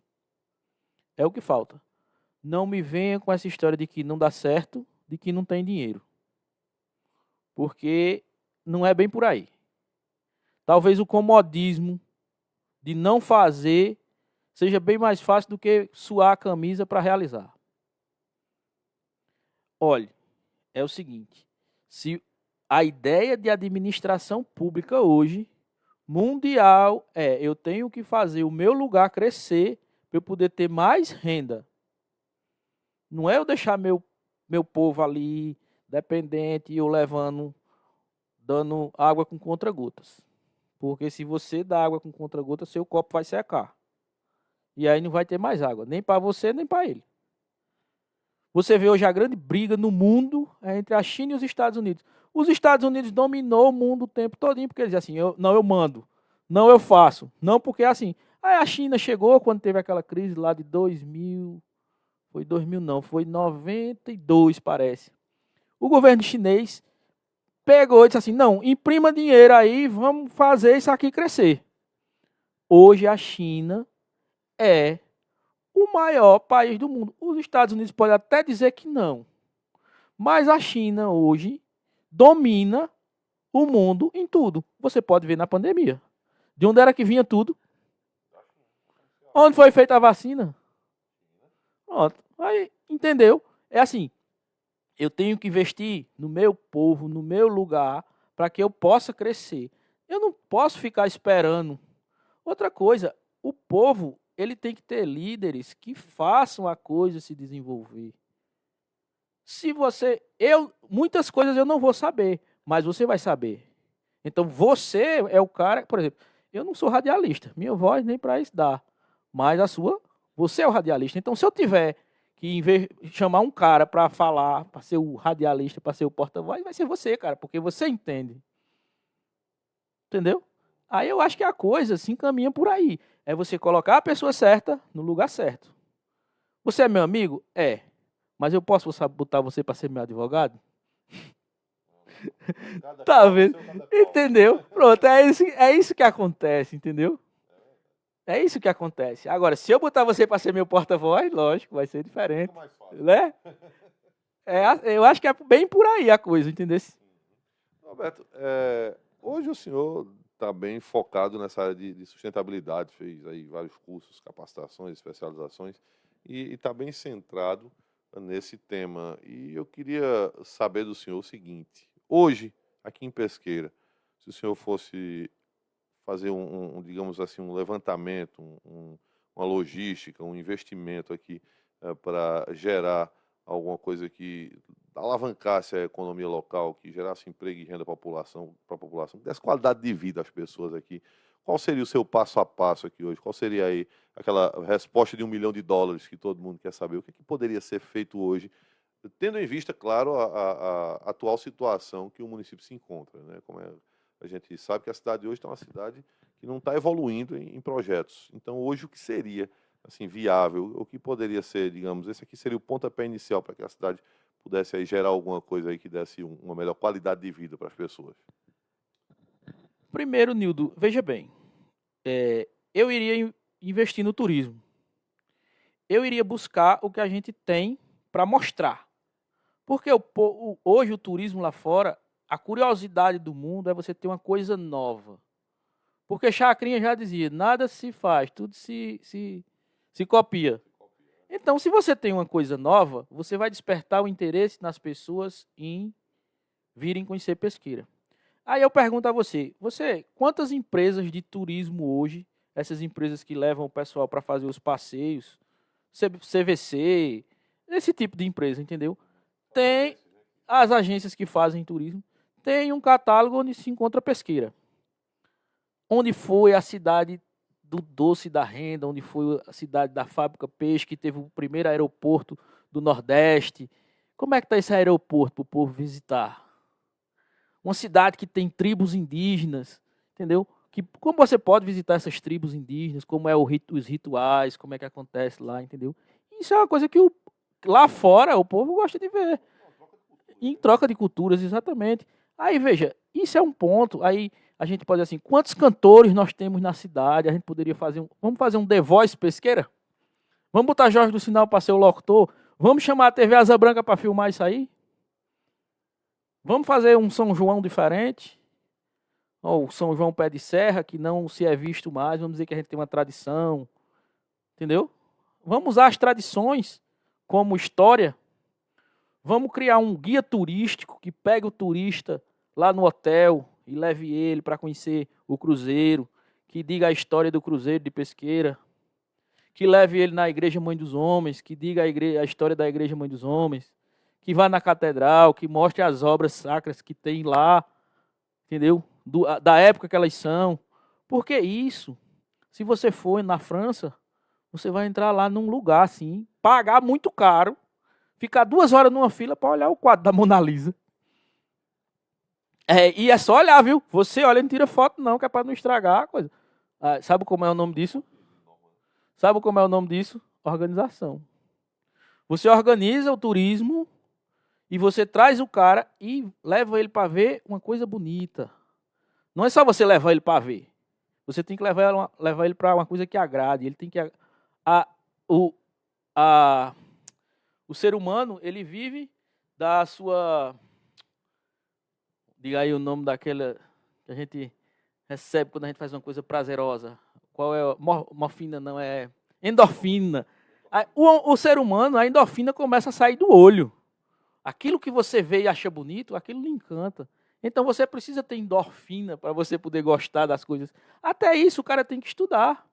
É o que falta. Não me venha com essa história de que não dá certo, de que não tem dinheiro. Porque não é bem por aí. Talvez o comodismo de não fazer seja bem mais fácil do que suar a camisa para realizar. Olhe, é o seguinte, se a ideia de administração pública hoje, mundial, eu tenho que fazer o meu lugar crescer para eu poder ter mais renda. Não é eu deixar meu povo ali dependente e eu dando água com contra-gotas. Porque se você dá água com contra-gotas, seu copo vai secar. E aí não vai ter mais água, nem para você, nem para ele. Você vê hoje a grande briga no mundo entre a China e os Estados Unidos. Os Estados Unidos dominou o mundo o tempo todinho, porque eles dizem assim, eu mando, não eu faço, não porque é assim. Aí a China chegou quando teve aquela crise lá de 2000, foi 2000 não, foi 92 parece. O governo chinês pegou e disse assim, não, imprima dinheiro aí, vamos fazer isso aqui crescer. Hoje a China é o maior país do mundo. Os Estados Unidos podem até dizer que não. Mas a China hoje domina o mundo em tudo. Você pode ver na pandemia. De onde era que vinha tudo? Onde foi feita a vacina? Pronto. Aí, entendeu? É assim, eu tenho que investir no meu povo, no meu lugar, para que eu possa crescer. Eu não posso ficar esperando. Outra coisa, o povo, ele tem que ter líderes que façam a coisa se desenvolver. Muitas coisas eu não vou saber, mas você vai saber. Então você é o cara, por exemplo, eu não sou radialista, minha voz nem para isso dá, mas você é o radialista. Então se eu tiver que em vez de chamar um cara para falar, para ser o radialista, para ser o porta-voz, vai ser você, cara, porque você entende. Entendeu? Aí eu acho que a coisa se encaminha por aí. É você colocar a pessoa certa no lugar certo. Você é meu amigo? É. Mas eu posso botar você para ser meu advogado? Tá vendo? Entendeu? Pronto, é isso que acontece, entendeu? É isso que acontece. Agora, se eu botar você para ser meu porta-voz, lógico, vai ser diferente. Né? Eu acho que é bem por aí a coisa, entendeu? Roberto, hoje o senhor está bem focado nessa área de sustentabilidade, fez aí vários cursos, capacitações, especializações, e está bem centrado nesse tema. E eu queria saber do senhor o seguinte: hoje, aqui em Pesqueira, se o senhor fosse fazer digamos assim, um levantamento, uma logística, um investimento aqui para gerar alguma coisa que alavancasse a economia local, que gerasse emprego e renda para a população, que desse qualidade de vida às pessoas aqui. Qual seria o seu passo a passo aqui hoje? Qual seria aí aquela resposta de $1 milhão que todo mundo quer saber? O que, é que poderia ser feito hoje, tendo em vista, claro, a atual situação que o município se encontra, né? Como a gente sabe que a cidade hoje está uma cidade que não está evoluindo em projetos. Então, hoje, o que seria assim viável, o que poderia ser, digamos, esse aqui seria o pontapé inicial para que a cidade pudesse aí gerar alguma coisa aí que desse uma melhor qualidade de vida para as pessoas? Primeiro, Nildo, veja bem, eu iria investir no turismo. Eu iria buscar o que a gente tem para mostrar. Porque hoje o turismo lá fora, a curiosidade do mundo é você ter uma coisa nova. Porque Chacrinha já dizia, nada se faz, tudo se copia. Então, se você tem uma coisa nova, você vai despertar o interesse nas pessoas em virem conhecer Pesqueira. Aí eu pergunto a você, quantas empresas de turismo hoje, essas empresas que levam o pessoal para fazer os passeios, CVC, esse tipo de empresa, entendeu? Tem as agências que fazem turismo, tem um catálogo onde se encontra Pesqueira. Onde foi a cidade do doce da renda, onde foi a cidade da fábrica peixe, que teve o primeiro aeroporto do Nordeste. Como é que está esse aeroporto para o povo visitar? Uma cidade que tem tribos indígenas, entendeu? Como você pode visitar essas tribos indígenas, como é os rituais, como é que acontece lá, entendeu? Isso é uma coisa que lá fora o povo gosta de ver. Em troca de culturas, exatamente. Aí, veja, isso é um ponto. Aí a gente pode dizer assim, quantos cantores nós temos na cidade? A gente poderia fazer vamos fazer um The Voice Pesqueira? Vamos botar Jorge do Sinal para ser o locutor? Vamos chamar a TV Asa Branca para filmar isso aí? Vamos fazer um São João diferente? Ou São João Pé de Serra, que não se é visto mais. Vamos dizer que a gente tem uma tradição. Entendeu? Vamos usar as tradições como história. Vamos criar um guia turístico que pegue o turista lá no hotel e leve ele para conhecer o cruzeiro, que diga a história do cruzeiro de Pesqueira, que leve ele na Igreja Mãe dos Homens, que diga a história da Igreja Mãe dos Homens, que vá na catedral, que mostre as obras sacras que tem lá, entendeu? Da época que elas são. Porque isso, se você for na França, você vai entrar lá num lugar assim, pagar muito caro, ficar 2 horas numa fila para olhar o quadro da Mona Lisa. E é só olhar, viu? Você olha e não tira foto não, que é para não estragar a coisa. Sabe como é o nome disso? Sabe como é o nome disso? Organização. Você organiza o turismo e você traz o cara e leva ele para ver uma coisa bonita. Não é só você levar ele para ver. Você tem que levar ele para uma coisa que agrade. Ele tem que o ser humano, ele vive da sua... Diga aí o nome daquela que a gente recebe quando a gente faz uma coisa prazerosa. Qual é? Morfina, não é? Endorfina. O ser humano, a endorfina começa a sair do olho. Aquilo que você vê e acha bonito, aquilo lhe encanta. Então você precisa ter endorfina para você poder gostar das coisas. Até isso o cara tem que estudar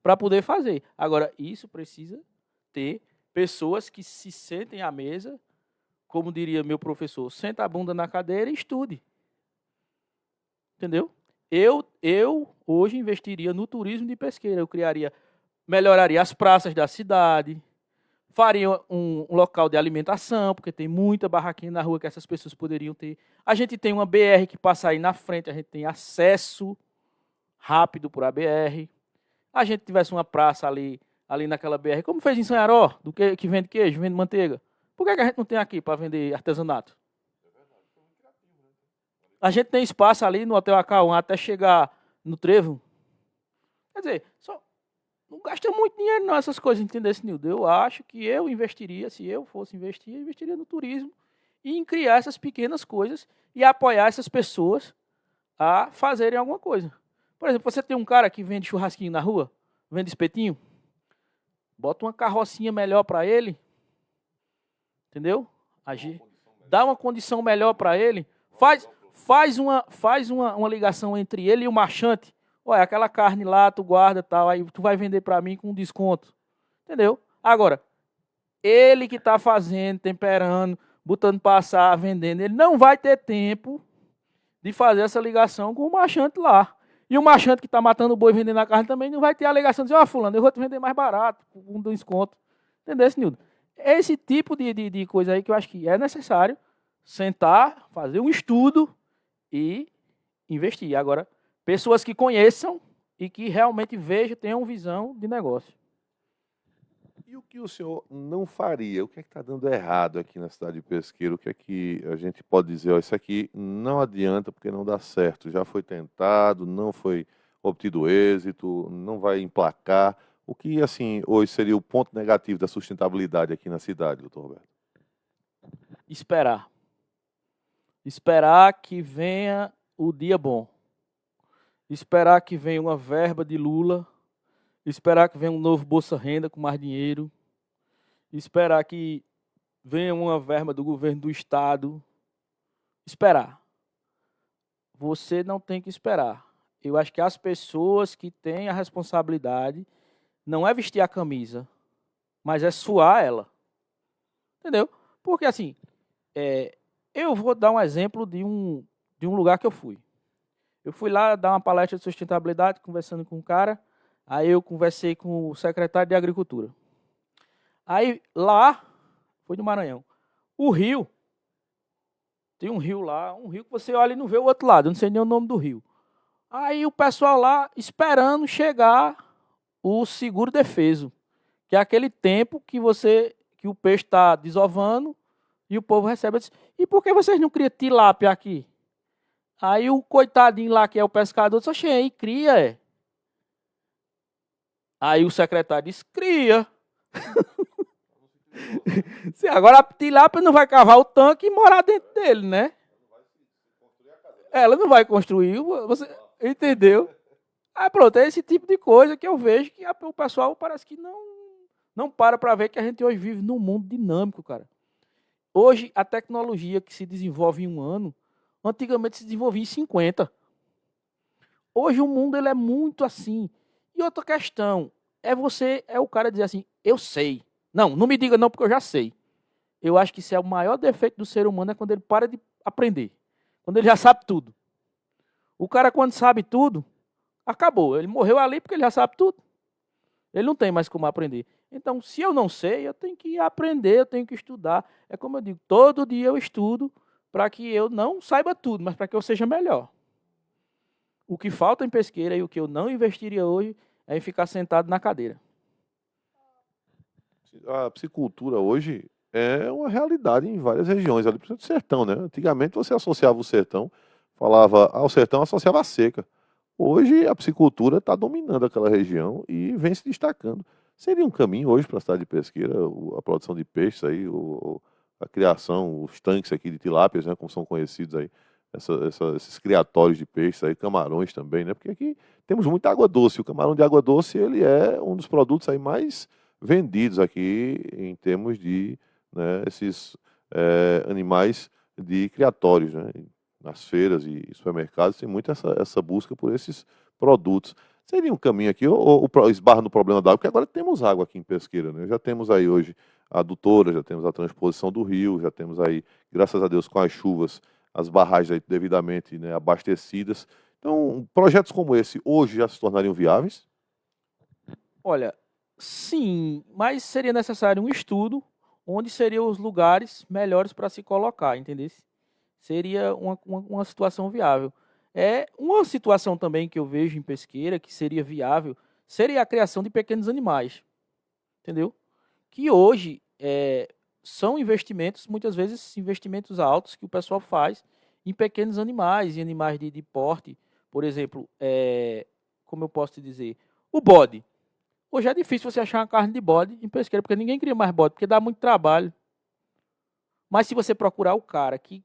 para poder fazer. Agora, isso precisa ter pessoas que se sentem à mesa, como diria meu professor, senta a bunda na cadeira e estude. Entendeu? Eu hoje investiria no turismo de Pesqueira. Eu melhoraria as praças da cidade, faria um local de alimentação, porque tem muita barraquinha na rua que essas pessoas poderiam ter. A gente tem uma BR que passa aí na frente, a gente tem acesso rápido por a BR. A gente tivesse uma praça ali naquela BR, como fez em Sanharó, que vende queijo, vende manteiga. Por que a gente não tem aqui para vender artesanato? A gente tem espaço ali no Hotel Acauã até chegar no Trevo. Quer dizer, não gasta muito dinheiro não essas coisas, entendeu, Nildo? Eu acho que eu investiria, se eu fosse investir, eu investiria no turismo e em criar essas pequenas coisas e apoiar essas pessoas a fazerem alguma coisa. Por exemplo, você tem um cara que vende churrasquinho na rua, vende espetinho, bota uma carrocinha melhor para ele, entendeu? Dá uma condição melhor para ele, faz uma ligação entre ele e o marchante. Olha, aquela carne lá, tu guarda tal, aí tu vai vender para mim com desconto. Entendeu? Agora, ele que está fazendo, temperando, botando passar, vendendo, ele não vai ter tempo de fazer essa ligação com o marchante lá. E o marchante que está matando o boi vendendo a carne também não vai ter a ligação de dizer, fulano, eu vou te vender mais barato, com desconto. Entendeu, Nildo? Esse tipo de coisa aí que eu acho que é necessário sentar, fazer um estudo e investir. Agora, pessoas que conheçam e que realmente vejam, tenham visão de negócio. E o que o senhor não faria? O que é que está dando errado aqui na cidade de Pesqueira? O que é que a gente pode dizer? Ó, isso aqui não adianta porque não dá certo. Já foi tentado, não foi obtido êxito, não vai emplacar. O que, assim, hoje seria o ponto negativo da sustentabilidade aqui na cidade, doutor Roberto? Esperar. Esperar que venha o dia bom. Esperar que venha uma verba de Lula. Esperar que venha um novo Bolsa Renda com mais dinheiro. Esperar que venha uma verba do governo do estado. Esperar. Você não tem que esperar. Eu acho que as pessoas que têm a responsabilidade não é vestir a camisa, mas é suar ela. Entendeu? Porque assim, eu vou dar um exemplo de um lugar que eu fui. Eu fui lá dar uma palestra de sustentabilidade, conversando com um cara. Aí eu conversei com o secretário de Agricultura. Aí lá, foi no Maranhão, o rio, tem um rio lá, um rio que você olha e não vê o outro lado, eu não sei nem o nome do rio. Aí o pessoal lá esperando chegar o seguro defeso, que é aquele tempo que o peixe está desovando e o povo recebe. Eu disse, e por que vocês não criam tilápia aqui? Aí o coitadinho lá, que é o pescador, disse, oxe, aí cria, Aí o secretário disse, cria. Agora a tilápia não vai cavar o tanque e morar dentro dele, né? Ela não vai construir, você entendeu? Aí pronto, é esse tipo de coisa que eu vejo que o pessoal parece que não para ver que a gente hoje vive num mundo dinâmico, cara. Hoje, a tecnologia que se desenvolve em um ano, antigamente se desenvolvia em 50. Hoje o mundo ele é muito assim. E outra questão, é o cara dizer assim, eu sei. Não me diga não, porque eu já sei. Eu acho que isso é o maior defeito do ser humano, é quando ele para de aprender. Quando ele já sabe tudo. O cara, quando sabe tudo, acabou. Ele morreu ali porque ele já sabe tudo. Ele não tem mais como aprender. Então, se eu não sei, eu tenho que aprender, eu tenho que estudar. É como eu digo, todo dia eu estudo para que eu não saiba tudo, mas para que eu seja melhor. O que falta em Pesqueira e o que eu não investiria hoje é em ficar sentado na cadeira. A piscicultura hoje é uma realidade em várias regiões, ali principalmente do sertão, né? Antigamente você associava o sertão, falava ao sertão, associava a seca. Hoje a piscicultura está dominando aquela região e vem se destacando. Seria um caminho hoje para a cidade de Pesqueira, a produção de peixes aí, a criação, os tanques aqui de tilápias, né, como são conhecidos aí, esses criatórios de peixes aí, camarões também, né? Porque aqui temos muita água doce. O camarão de água doce, ele é um dos produtos aí mais vendidos aqui em termos de, né, esses animais de criatórios, né? Nas feiras e supermercados tem muito essa busca por esses produtos. Seria um caminho aqui, ou esbarra no problema da água, porque agora temos água aqui em Pesqueira, né? Já temos aí hoje a adutora, já temos a transposição do rio, já temos aí, graças a Deus, com as chuvas, as barragens aí devidamente, né, abastecidas. Então, projetos como esse hoje já se tornariam viáveis? Olha, Sim, mas seria necessário um estudo onde seriam os lugares melhores para se colocar, entendeu? Seria uma situação viável. É uma situação também que eu vejo em Pesqueira que seria viável, seria a criação de pequenos animais, entendeu? Que hoje são investimentos, muitas vezes investimentos altos que o pessoal faz em pequenos animais, em animais de porte. Por exemplo, como eu posso te dizer, o bode. Hoje é difícil você achar uma carne de bode em Pesqueira, porque ninguém cria mais bode, porque dá muito trabalho. Mas se você procurar o cara que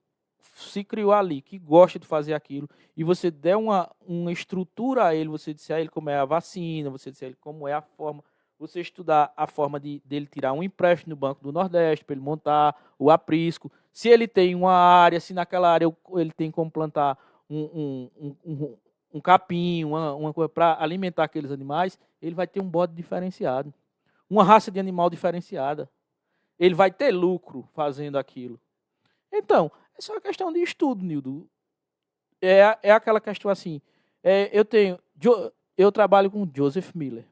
se criou ali, que gosta de fazer aquilo, e você der uma estrutura a ele, você disser a ele como é a vacina, você disser a ele como é a forma, você estudar a forma dele tirar um empréstimo no Banco do Nordeste, para ele montar o aprisco, se ele tem uma área, se naquela área ele tem como plantar um capim, uma coisa para alimentar aqueles animais, ele vai ter um bode diferenciado, uma raça de animal diferenciada. Ele vai ter lucro fazendo aquilo. Então, é só uma questão de estudo, Nildo. É aquela questão assim. Eu trabalho com Joseph Miller.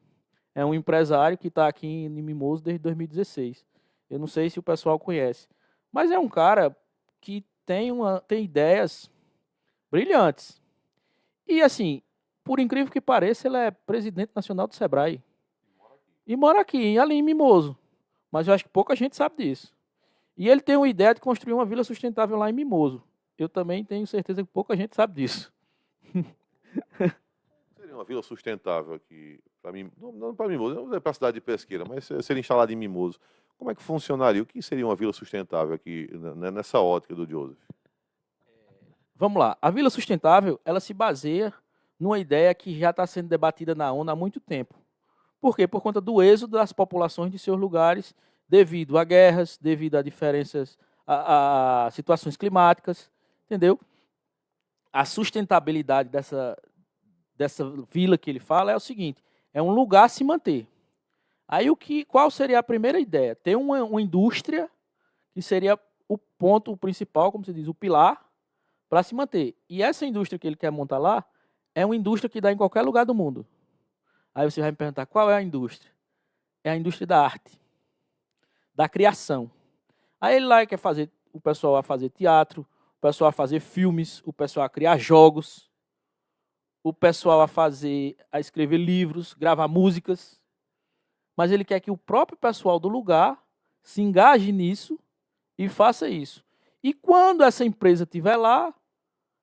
É um empresário que está aqui em Mimoso desde 2016. Eu não sei se o pessoal conhece. Mas é um cara que tem ideias brilhantes. E assim, por incrível que pareça, ele é presidente nacional do Sebrae. E mora aqui, ali em Mimoso. Mas eu acho que pouca gente sabe disso. E ele tem uma ideia de construir uma vila sustentável lá em Mimoso. Eu também tenho certeza que pouca gente sabe disso. Seria uma vila sustentável aqui, para mim, não para Mimoso, não para a cidade de Pesqueira, mas seria instalada em Mimoso. Como é que funcionaria? O que seria uma vila sustentável aqui, nessa ótica do Joseph? Vamos lá. A vila sustentável, ela se baseia numa ideia que já está sendo debatida na ONU há muito tempo. Por quê? Por conta do êxodo das populações de seus lugares, devido a guerras, devido a diferenças, a situações climáticas, entendeu? A sustentabilidade dessa vila que ele fala é o seguinte: é um lugar a se manter. Aí qual seria a primeira ideia? Ter uma indústria que seria o ponto principal, como se diz, o pilar, para se manter. E essa indústria que ele quer montar lá é uma indústria que dá em qualquer lugar do mundo. Aí você vai me perguntar, qual é a indústria? É a indústria da arte, da criação. Aí ele lá quer fazer o pessoal a fazer teatro, o pessoal a fazer filmes, o pessoal a criar jogos, o pessoal a escrever livros, gravar músicas. Mas ele quer que o próprio pessoal do lugar se engaje nisso e faça isso. E quando essa empresa estiver lá,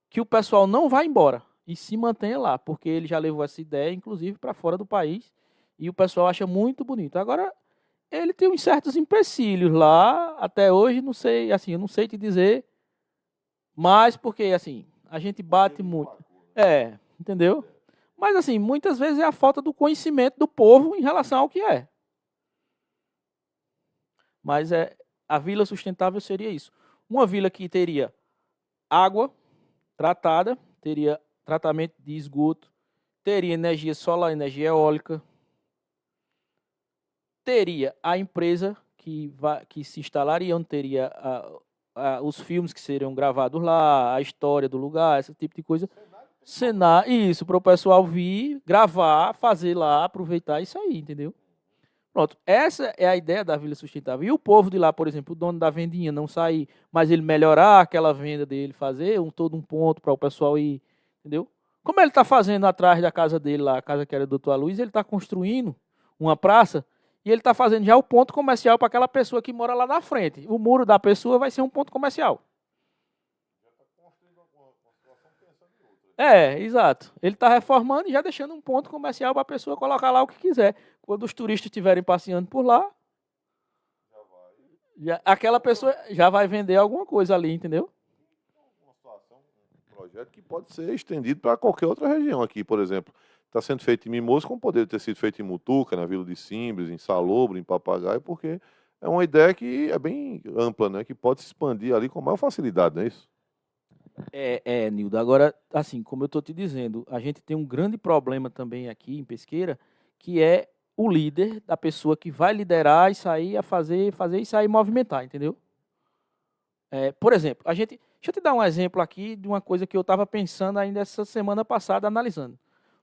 que o pessoal não vá embora e se mantenha lá, porque ele já levou essa ideia, inclusive, para fora do país, e o pessoal acha muito bonito. Agora, ele tem uns certos empecilhos lá, até hoje, não sei, assim, eu não sei te dizer, mas porque, assim, a gente bate muito. Entendeu? Mas, assim, muitas vezes é a falta do conhecimento do povo em relação ao que é. Mas a vila sustentável seria isso. Uma vila que teria água tratada, teria tratamento de esgoto, teria energia solar, energia eólica, teria a empresa que se instalaria, onde teria os filmes que seriam gravados lá, a história do lugar, esse tipo de coisa. Isso, para o pessoal vir, gravar, fazer lá, aproveitar isso aí, entendeu? Pronto, essa é a ideia da vila sustentável. E o povo de lá, por exemplo, o dono da vendinha não sair, mas ele melhorar aquela venda dele, fazer todo um ponto para o pessoal ir, entendeu? Como ele está fazendo atrás da casa dele lá, a casa que era do Dr. Luiz, ele está construindo uma praça e ele está fazendo já o ponto comercial para aquela pessoa que mora lá na frente. O muro da pessoa vai ser um ponto comercial. Exato. Ele está reformando e já deixando um ponto comercial para a pessoa colocar lá o que quiser. Quando os turistas estiverem passeando por lá, aquela pessoa já vai vender alguma coisa ali, entendeu? Um projeto que pode ser estendido para qualquer outra região aqui, por exemplo. Está sendo feito em Mimoso, como poderia ter sido feito em Mutuca, na Vila de Simbres, em Salobro, em Papagaio, porque é uma ideia que é bem ampla, né? Que pode se expandir ali com maior facilidade, não é isso? Nildo. Agora, assim, como eu estou te dizendo, a gente tem um grande problema também aqui em Pesqueira, que é o líder da pessoa que vai liderar e sair a fazer e sair movimentar, entendeu? Por exemplo, deixa eu te dar um exemplo aqui de uma coisa que eu estava pensando ainda essa semana passada, analisando.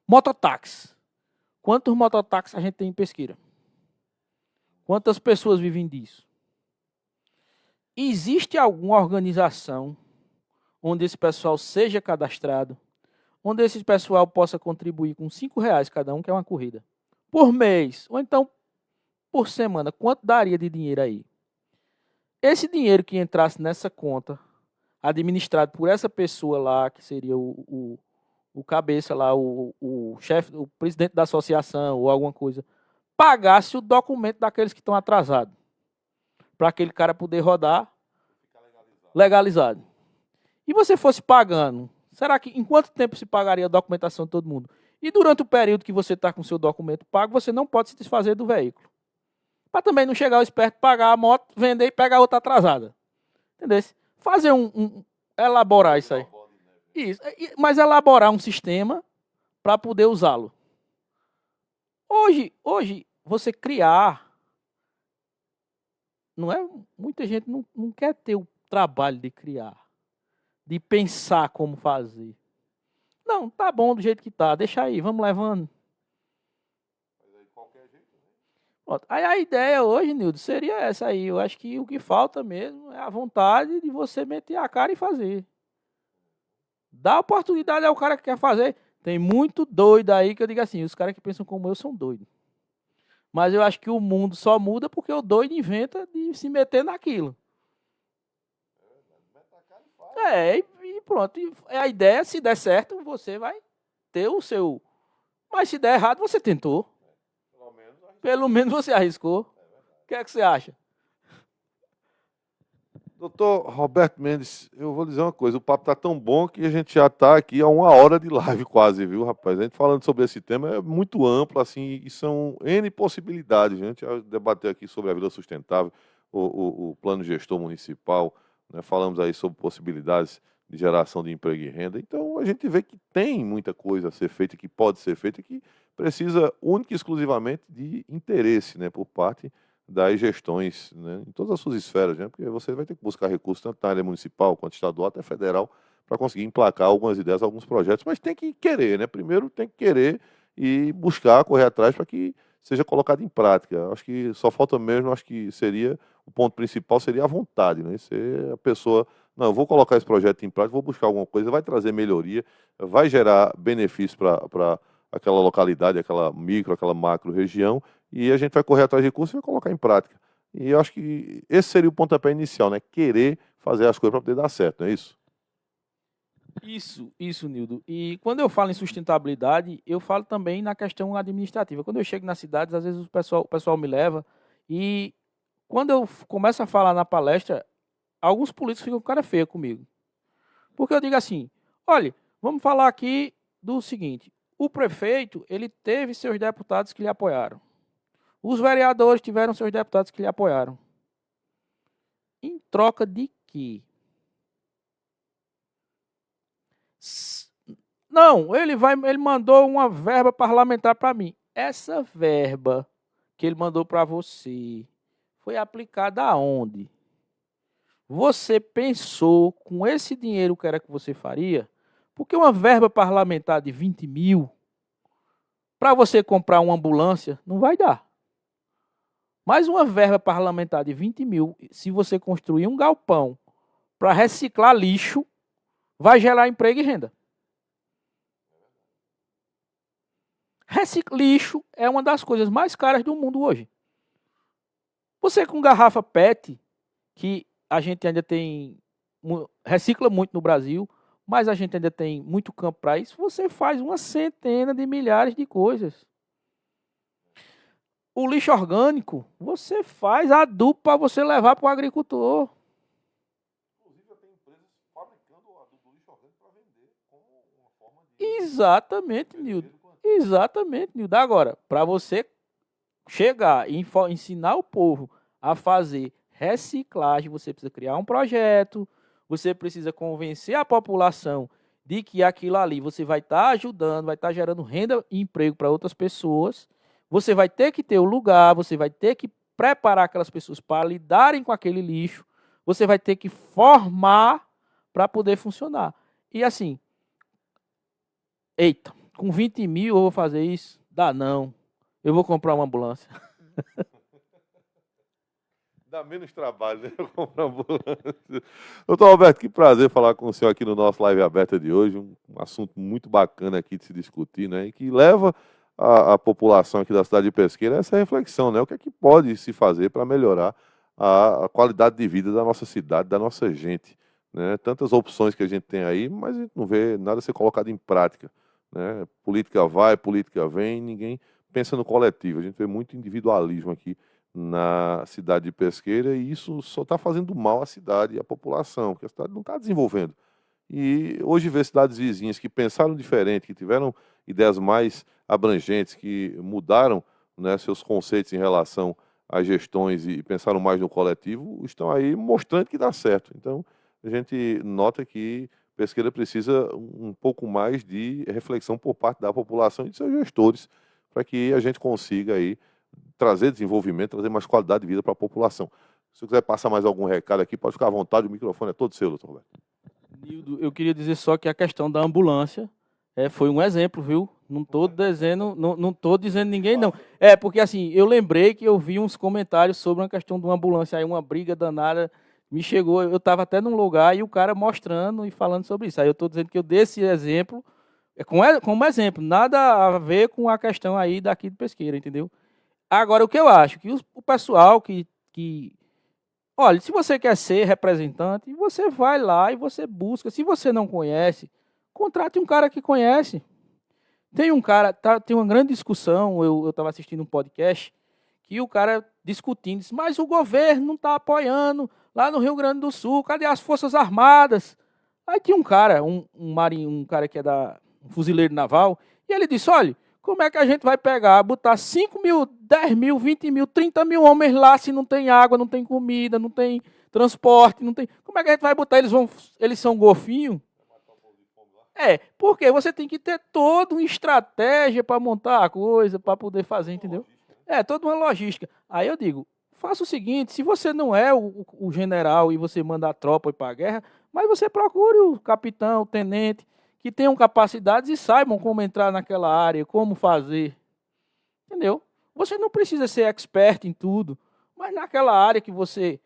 Mototáxi. Quantos mototáxis a gente tem em Pesqueira? Quantas pessoas vivem disso? Existe alguma organização onde esse pessoal seja cadastrado, onde esse pessoal possa contribuir com R$ 5 cada um, que é uma corrida, por mês, ou então por semana? Quanto daria de dinheiro aí? Esse dinheiro que entrasse nessa conta, administrado por essa pessoa lá, que seria o cabeça lá, o chefe, o presidente da associação ou alguma coisa, pagasse o documento daqueles que estão atrasados, para aquele cara poder rodar legalizado. E você fosse pagando, será que em quanto tempo se pagaria a documentação de todo mundo? E durante o período que você está com o seu documento pago, você não pode se desfazer do veículo. Para também não chegar o esperto, pagar a moto, vender e pegar a outra atrasada. Entendeu? Fazer elaborar isso aí. Isso, mas elaborar um sistema para poder usá-lo. Hoje, você criar, não é? Muita gente não quer ter o trabalho de criar, de pensar como fazer. Não, tá bom do jeito que tá, deixa aí, vamos levando. Pronto. Aí a ideia hoje, Nildo, seria essa aí. Eu acho que o que falta mesmo é a vontade de você meter a cara e fazer. Dá oportunidade ao cara que quer fazer. Tem muito doido aí que eu digo assim, os caras que pensam como eu são doidos. Mas eu acho que o mundo só muda porque o doido inventa de se meter naquilo. E pronto. E a ideia, se der certo, você vai ter o seu... Mas se der errado, você tentou. Pelo menos você arriscou. O que é que você acha? Doutor Roberto Mendes, eu vou dizer uma coisa, o papo tá tão bom que a gente já está aqui há 1 hora de live quase, viu, rapaz? A gente falando sobre esse tema é muito amplo, assim, e são N possibilidades. A gente já debateu aqui sobre a vida sustentável, o plano gestor municipal, né? Falamos aí sobre possibilidades de geração de emprego e renda. Então, a gente vê que tem muita coisa a ser feita, que pode ser feita, que precisa única e exclusivamente de interesse, né, por parte das gestões, né, em todas as suas esferas, né, porque você vai ter que buscar recursos tanto na área municipal quanto estadual até federal para conseguir emplacar algumas ideias, alguns projetos, mas tem que querer, né? Primeiro tem que querer e buscar, correr atrás para que seja colocado em prática. Acho que só falta mesmo, acho que seria o ponto principal seria a vontade, né? Ser a pessoa, não, eu vou colocar esse projeto em prática, vou buscar alguma coisa, vai trazer melhoria, vai gerar benefício para aquela localidade, aquela micro, aquela macro região, e a gente vai correr atrás de recursos e vai colocar em prática. E eu acho que esse seria o pontapé inicial, né? Querer fazer as coisas para poder dar certo, não é isso? Isso, Nildo. E quando eu falo em sustentabilidade, eu falo também na questão administrativa. Quando eu chego nas cidades, às vezes o pessoal me leva e quando eu começo a falar na palestra, alguns políticos ficam com cara feia comigo. Porque eu digo assim, olha, vamos falar aqui do seguinte, o prefeito, ele teve seus deputados que lhe apoiaram. Os vereadores tiveram seus deputados que lhe apoiaram. Em troca de quê? Não, ele mandou uma verba parlamentar para mim. Essa verba que ele mandou para você foi aplicada aonde? Você pensou com esse dinheiro que era que você faria? Porque uma verba parlamentar de 20 mil, para você comprar uma ambulância, não vai dar. Mas uma verba parlamentar de 20 mil, se você construir um galpão para reciclar lixo, vai gerar emprego e renda. Lixo é uma das coisas mais caras do mundo hoje. Você com garrafa PET, que a gente ainda tem, recicla muito no Brasil, mas a gente ainda tem muito campo para isso, você faz uma centena de milhares de coisas. O lixo orgânico, você faz adubo para você levar para o agricultor. Inclusive, eu tenho empresas fabricando adubo lixo orgânico para vender como uma forma de... Exatamente, Nildo. Exatamente, Nildo. Agora, para você chegar e ensinar o povo a fazer reciclagem, você precisa criar um projeto, você precisa convencer a população de que aquilo ali você vai estar ajudando, vai estar gerando renda e emprego para outras pessoas. Você vai ter que ter o lugar, você vai ter que preparar aquelas pessoas para lidarem com aquele lixo, você vai ter que formar para poder funcionar. E assim, eita, com 20 mil eu vou fazer isso? Dá não. Eu vou comprar uma ambulância. Dá menos trabalho, né? Comprar ambulância. Doutor Alberto, que prazer falar com o senhor aqui no nosso live aberta de hoje. Um assunto muito bacana aqui de se discutir, né? E que leva a população aqui da cidade de Pesqueira a essa reflexão, né? O que é que pode se fazer para melhorar a qualidade de vida da nossa cidade, da nossa gente, né? Tantas opções que a gente tem aí, mas a gente não vê nada ser colocado em prática, né? Política vai, política vem, ninguém pensa no coletivo. A gente vê muito individualismo aqui na cidade de Pesqueira e isso só está fazendo mal à cidade e à população, porque a cidade não está desenvolvendo. E hoje ver cidades vizinhas que pensaram diferente, que tiveram ideias mais abrangentes, que mudaram, né, seus conceitos em relação às gestões e pensaram mais no coletivo, estão aí mostrando que dá certo. Então, a gente nota que Pesqueira precisa um pouco mais de reflexão por parte da população e de seus gestores, para que a gente consiga aí trazer desenvolvimento, trazer mais qualidade de vida para a população. Se você quiser passar mais algum recado aqui, pode ficar à vontade, o microfone é todo seu, doutor Roberto. Nildo, eu queria dizer só que a questão da ambulância foi um exemplo, viu? Não estou dizendo, não tô dizendo ninguém, não. Porque assim, eu lembrei que eu vi uns comentários sobre uma questão de uma ambulância, aí uma briga danada me chegou, eu estava até num lugar e o cara mostrando e falando sobre isso. Aí eu estou dizendo que eu dei esse exemplo, como exemplo, nada a ver com a questão aí daqui de Pesqueira, entendeu? Agora, o que eu acho, que o pessoal que... Olha, se você quer ser representante, você vai lá e você busca. Se você não conhece, contrate um cara que conhece. Tem um cara, tem uma grande discussão, eu estava assistindo um podcast, que o cara discutindo, disse, mas o governo não está apoiando lá no Rio Grande do Sul, cadê as Forças Armadas? Aí tinha um cara, um cara que é um fuzileiro naval, e ele disse, olha, como é que a gente vai pegar, botar 5 mil, 10 mil, 20 mil, 30 mil homens lá se não tem água, não tem comida, não tem transporte, não tem... Como é que a gente vai botar? Eles são golfinho? Porque você tem que ter toda uma estratégia para montar a coisa, para poder fazer, entendeu? Toda uma logística. Aí eu digo, faça o seguinte, se você não é o general e você manda a tropa ir para a guerra, mas você procure o capitão, o tenente, que tenham capacidades e saibam como entrar naquela área, como fazer. Entendeu? Você não precisa ser expert em tudo, mas naquela área que você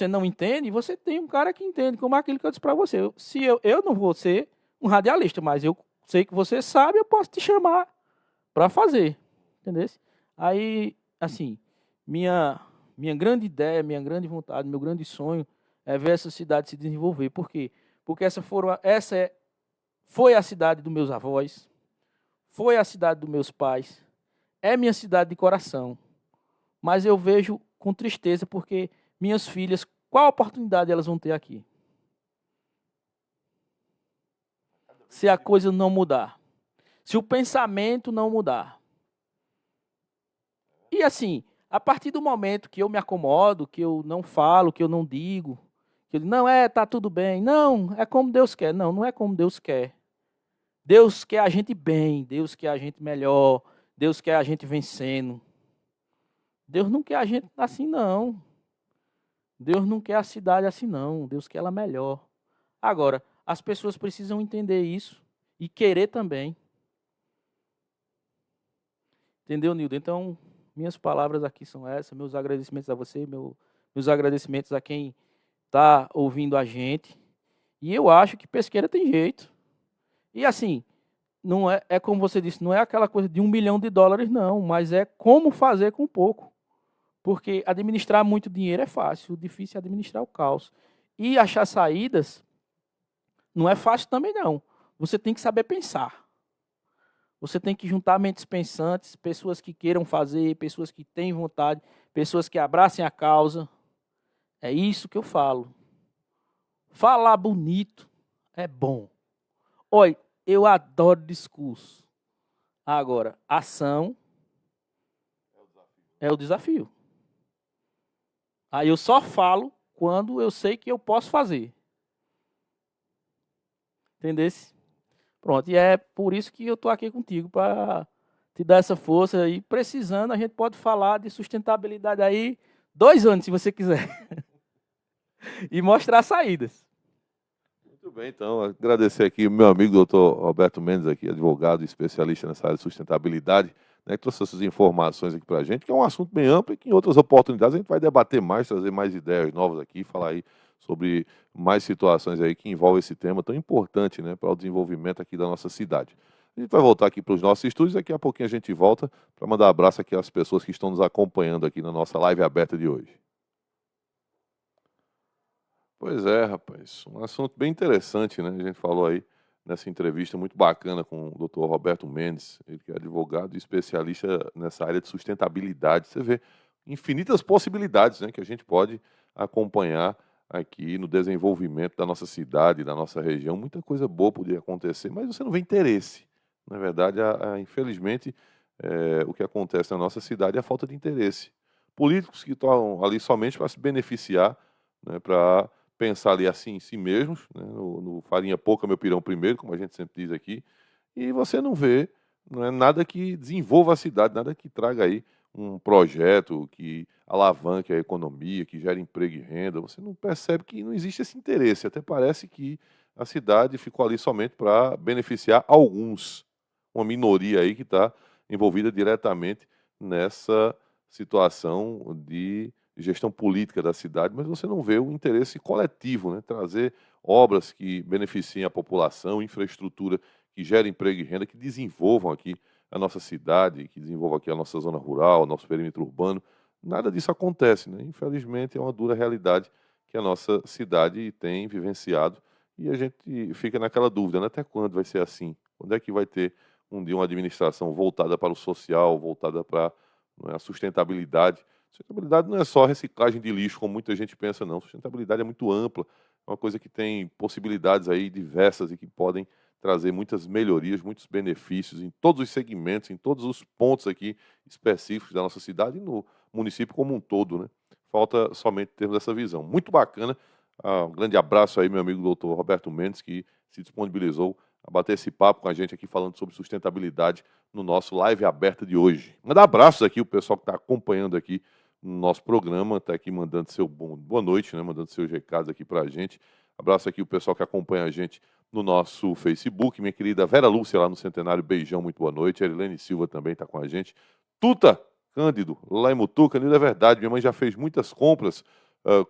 não entende, você tem um cara que entende, como aquilo que eu disse para você. Eu não vou ser um radialista, mas eu sei que você sabe, eu posso te chamar para fazer. Entendeu? Aí, assim, minha grande ideia, minha grande vontade, meu grande sonho é ver essa cidade se desenvolver. Por quê? Porque essa foi a cidade dos meus avós, foi a cidade dos meus pais, é minha cidade de coração. Mas eu vejo com tristeza porque minhas filhas, qual oportunidade elas vão ter aqui? Se a coisa não mudar. Se o pensamento não mudar. E assim, a partir do momento que eu me acomodo, que eu não falo, que eu não digo, que não tá tudo bem. Não, é como Deus quer. Não, não é como Deus quer. Deus quer a gente bem, Deus quer a gente melhor, Deus quer a gente vencendo. Deus não quer a gente assim, não. Deus não quer a cidade assim, não. Deus quer ela melhor. Agora, as pessoas precisam entender isso e querer também. Entendeu, Nildo? Então, minhas palavras aqui são essas, meus agradecimentos a você, meus agradecimentos a quem está ouvindo a gente. E eu acho que Pesqueira tem jeito. E assim, não é como você disse, não é aquela coisa de $1 milhão, não, mas é como fazer com pouco. Porque administrar muito dinheiro é fácil, o difícil é administrar o caos. E achar saídas não é fácil também, não. Você tem que saber pensar. Você tem que juntar mentes pensantes, pessoas que queiram fazer, pessoas que têm vontade, pessoas que abracem a causa. É isso que eu falo. Falar bonito é bom. Olha, eu adoro discurso. Agora, ação é o desafio. Aí eu só falo quando eu sei que eu posso fazer. Entendesse? Pronto, e é por isso que eu estou aqui contigo, para te dar essa força. E precisando, a gente pode falar de sustentabilidade aí 2 anos, se você quiser. E mostrar saídas. Muito bem, então, agradecer aqui o meu amigo doutor Roberto Mendes, aqui, advogado e especialista nessa área de sustentabilidade, né, que trouxe essas informações aqui para a gente, que é um assunto bem amplo e que em outras oportunidades a gente vai debater mais, trazer mais ideias novas aqui, falar aí sobre mais situações aí que envolvem esse tema tão importante, né, para o desenvolvimento aqui da nossa cidade. A gente vai voltar aqui para os nossos estúdios, daqui a pouquinho a gente volta para mandar um abraço aqui às pessoas que estão nos acompanhando aqui na nossa live aberta de hoje. Pois é, rapaz, um assunto bem interessante, né? A gente falou aí nessa entrevista muito bacana com o Dr. Roberto Mendes, ele que é advogado e especialista nessa área de sustentabilidade. Você vê infinitas possibilidades, né, que a gente pode acompanhar aqui no desenvolvimento da nossa cidade, da nossa região. Muita coisa boa poderia acontecer, mas você não vê interesse. Na verdade, infelizmente, o que acontece na nossa cidade é a falta de interesse. Políticos que estão ali somente para se beneficiar, né, para pensar ali assim em si mesmos, né, no farinha pouca, meu pirão primeiro, como a gente sempre diz aqui, e você não vê, não é nada que desenvolva a cidade, nada que traga aí um projeto que alavanque a economia, que gere emprego e renda. Você não percebe que não existe esse interesse, até parece que a cidade ficou ali somente para beneficiar alguns, uma minoria aí que está envolvida diretamente nessa situação de gestão política da cidade, mas você não vê o interesse coletivo, né? Trazer obras que beneficiem a população, infraestrutura que gere emprego e renda, que desenvolvam aqui a nossa cidade, que desenvolvam aqui a nossa zona rural, nosso perímetro urbano. Nada disso acontece, né? Infelizmente é uma dura realidade que a nossa cidade tem vivenciado e a gente fica naquela dúvida, né? Até quando vai ser assim? Quando é que vai ter um dia uma administração voltada para o social, voltada para, não é, a sustentabilidade? Sustentabilidade não é só reciclagem de lixo, como muita gente pensa, não. Sustentabilidade é muito ampla, é uma coisa que tem possibilidades aí diversas e que podem trazer muitas melhorias, muitos benefícios em todos os segmentos, em todos os pontos aqui específicos da nossa cidade e no município como um todo, né? Falta somente termos essa visão. Muito bacana. Um grande abraço aí, meu amigo doutor Roberto Mendes, que se disponibilizou a bater esse papo com a gente aqui falando sobre sustentabilidade no nosso live aberta de hoje. Manda abraços aqui o pessoal que está acompanhando aqui no nosso programa, está aqui mandando seu boa noite, né, mandando seus recados aqui para a gente. Abraço aqui o pessoal que acompanha a gente no nosso Facebook, minha querida Vera Lúcia lá no Centenário, beijão, muito boa noite. A Erilene Silva também está com a gente. Tuta Cândido, lá em Mutuca, é verdade, minha mãe já fez muitas compras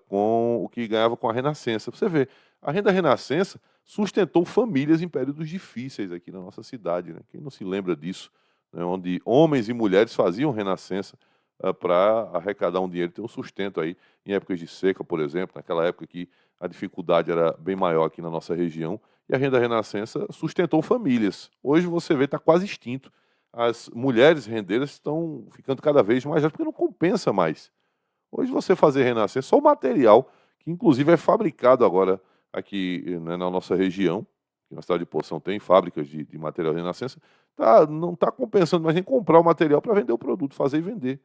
com o que ganhava com a Renascença. Você vê, a renda Renascença sustentou famílias em períodos difíceis aqui na nossa cidade, né? Quem não se lembra disso, né? Onde homens e mulheres faziam Renascença para arrecadar um dinheiro e ter um sustento aí em épocas de seca, por exemplo, naquela época que a dificuldade era bem maior aqui na nossa região, e a renda Renascença sustentou famílias. Hoje você vê, está quase extinto. As mulheres rendeiras estão ficando cada vez mais porque não compensa mais. Hoje você fazer Renascença, só o material, que inclusive é fabricado agora aqui, né, na nossa região, que na cidade de Poção tem fábricas de material Renascença, não está compensando mais nem comprar o material para vender o produto, fazer e vender.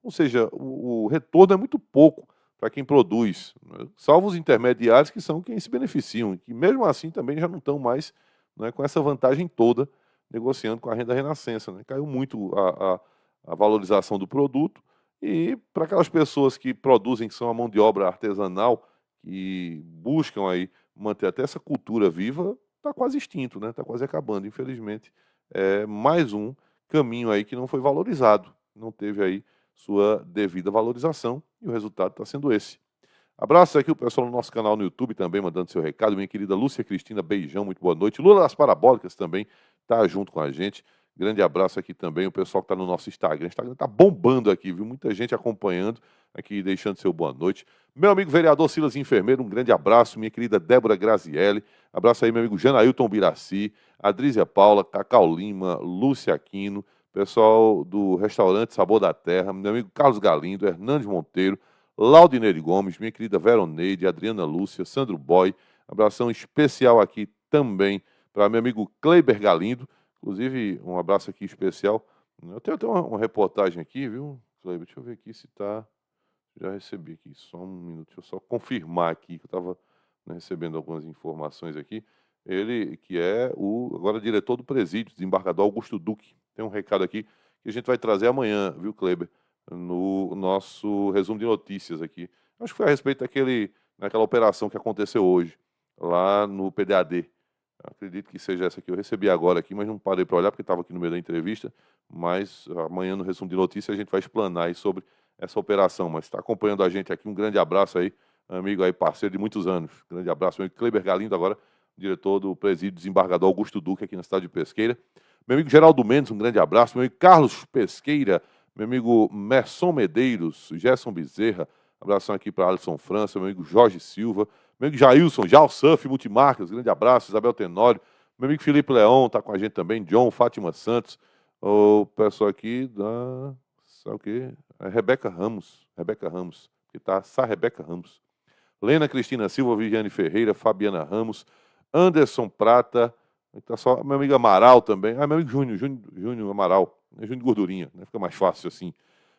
Ou seja, o retorno é muito pouco para quem produz, né? Salvo os intermediários que são quem se beneficiam, que mesmo assim também já não estão mais, né, com essa vantagem toda negociando com a renda Renascença, né? Caiu muito a valorização do produto e para aquelas pessoas que produzem, que são a mão de obra artesanal, que buscam aí manter até essa cultura viva, está quase extinto, né? Está quase acabando, infelizmente. É mais um caminho aí que não foi valorizado, não teve aí sua devida valorização e o resultado está sendo esse. Abraço aqui o pessoal no nosso canal no YouTube também, mandando seu recado. Minha querida Lúcia Cristina, beijão, muito boa noite. Lula das Parabólicas também está junto com a gente. Grande abraço aqui também, o pessoal que está no nosso Instagram. O Instagram está bombando aqui, viu? Muita gente acompanhando aqui, deixando seu boa noite. Meu amigo vereador Silas Enfermeiro, um grande abraço. Minha querida Débora Grazielli. Abraço aí, meu amigo Janailton Biraci, Adrízia Paula, Cacau Lima, Lúcia Aquino, pessoal do restaurante Sabor da Terra, meu amigo Carlos Galindo, Hernandes Monteiro, Laudineide Gomes, minha querida Veroneide, Adriana Lúcia, Sandro Boy. Abração especial aqui também para meu amigo Kleiber Galindo. Inclusive, um abraço aqui especial. Eu tenho até uma reportagem aqui, viu, Kleiber? Deixa eu ver aqui se está. Já recebi aqui, só um minuto. Deixa eu só confirmar aqui, que eu estava, né, recebendo algumas informações aqui. Ele, que é o agora diretor do presídio, desembargador Augusto Duque. Tem um recado aqui que a gente vai trazer amanhã, viu, Kleiber? No nosso resumo de notícias aqui. Acho que foi a respeito daquela operação que aconteceu hoje, lá no PDAD. Acredito que seja essa que eu recebi agora aqui, mas não parei para olhar porque estava aqui no meio da entrevista. Mas amanhã no resumo de notícias a gente vai explanar aí sobre essa operação. Mas está acompanhando a gente aqui, um grande abraço aí, amigo aí, parceiro de muitos anos. Grande abraço, meu amigo Kleber Galindo, agora diretor do Presídio Desembargador Augusto Duque aqui na cidade de Pesqueira. Meu amigo Geraldo Mendes, um grande abraço. Meu amigo Carlos Pesqueira, meu amigo Merson Medeiros, Gerson Bezerra, abração aqui para Alisson França, meu amigo Jorge Silva, meu amigo Jailson, Jal Surf Multimarcas, grande abraço, Isabel Tenório, meu amigo Felipe Leão, está com a gente também, John, Fátima Santos, o pessoal aqui da, sabe o quê? Rebeca Ramos, que está, Rebeca Ramos, Lena Cristina Silva, Viviane Ferreira, Fabiana Ramos, Anderson Prata, tá só, meu amigo Amaral também, meu amigo Júnior Amaral, Júnior Gordurinha, né? Fica mais fácil assim.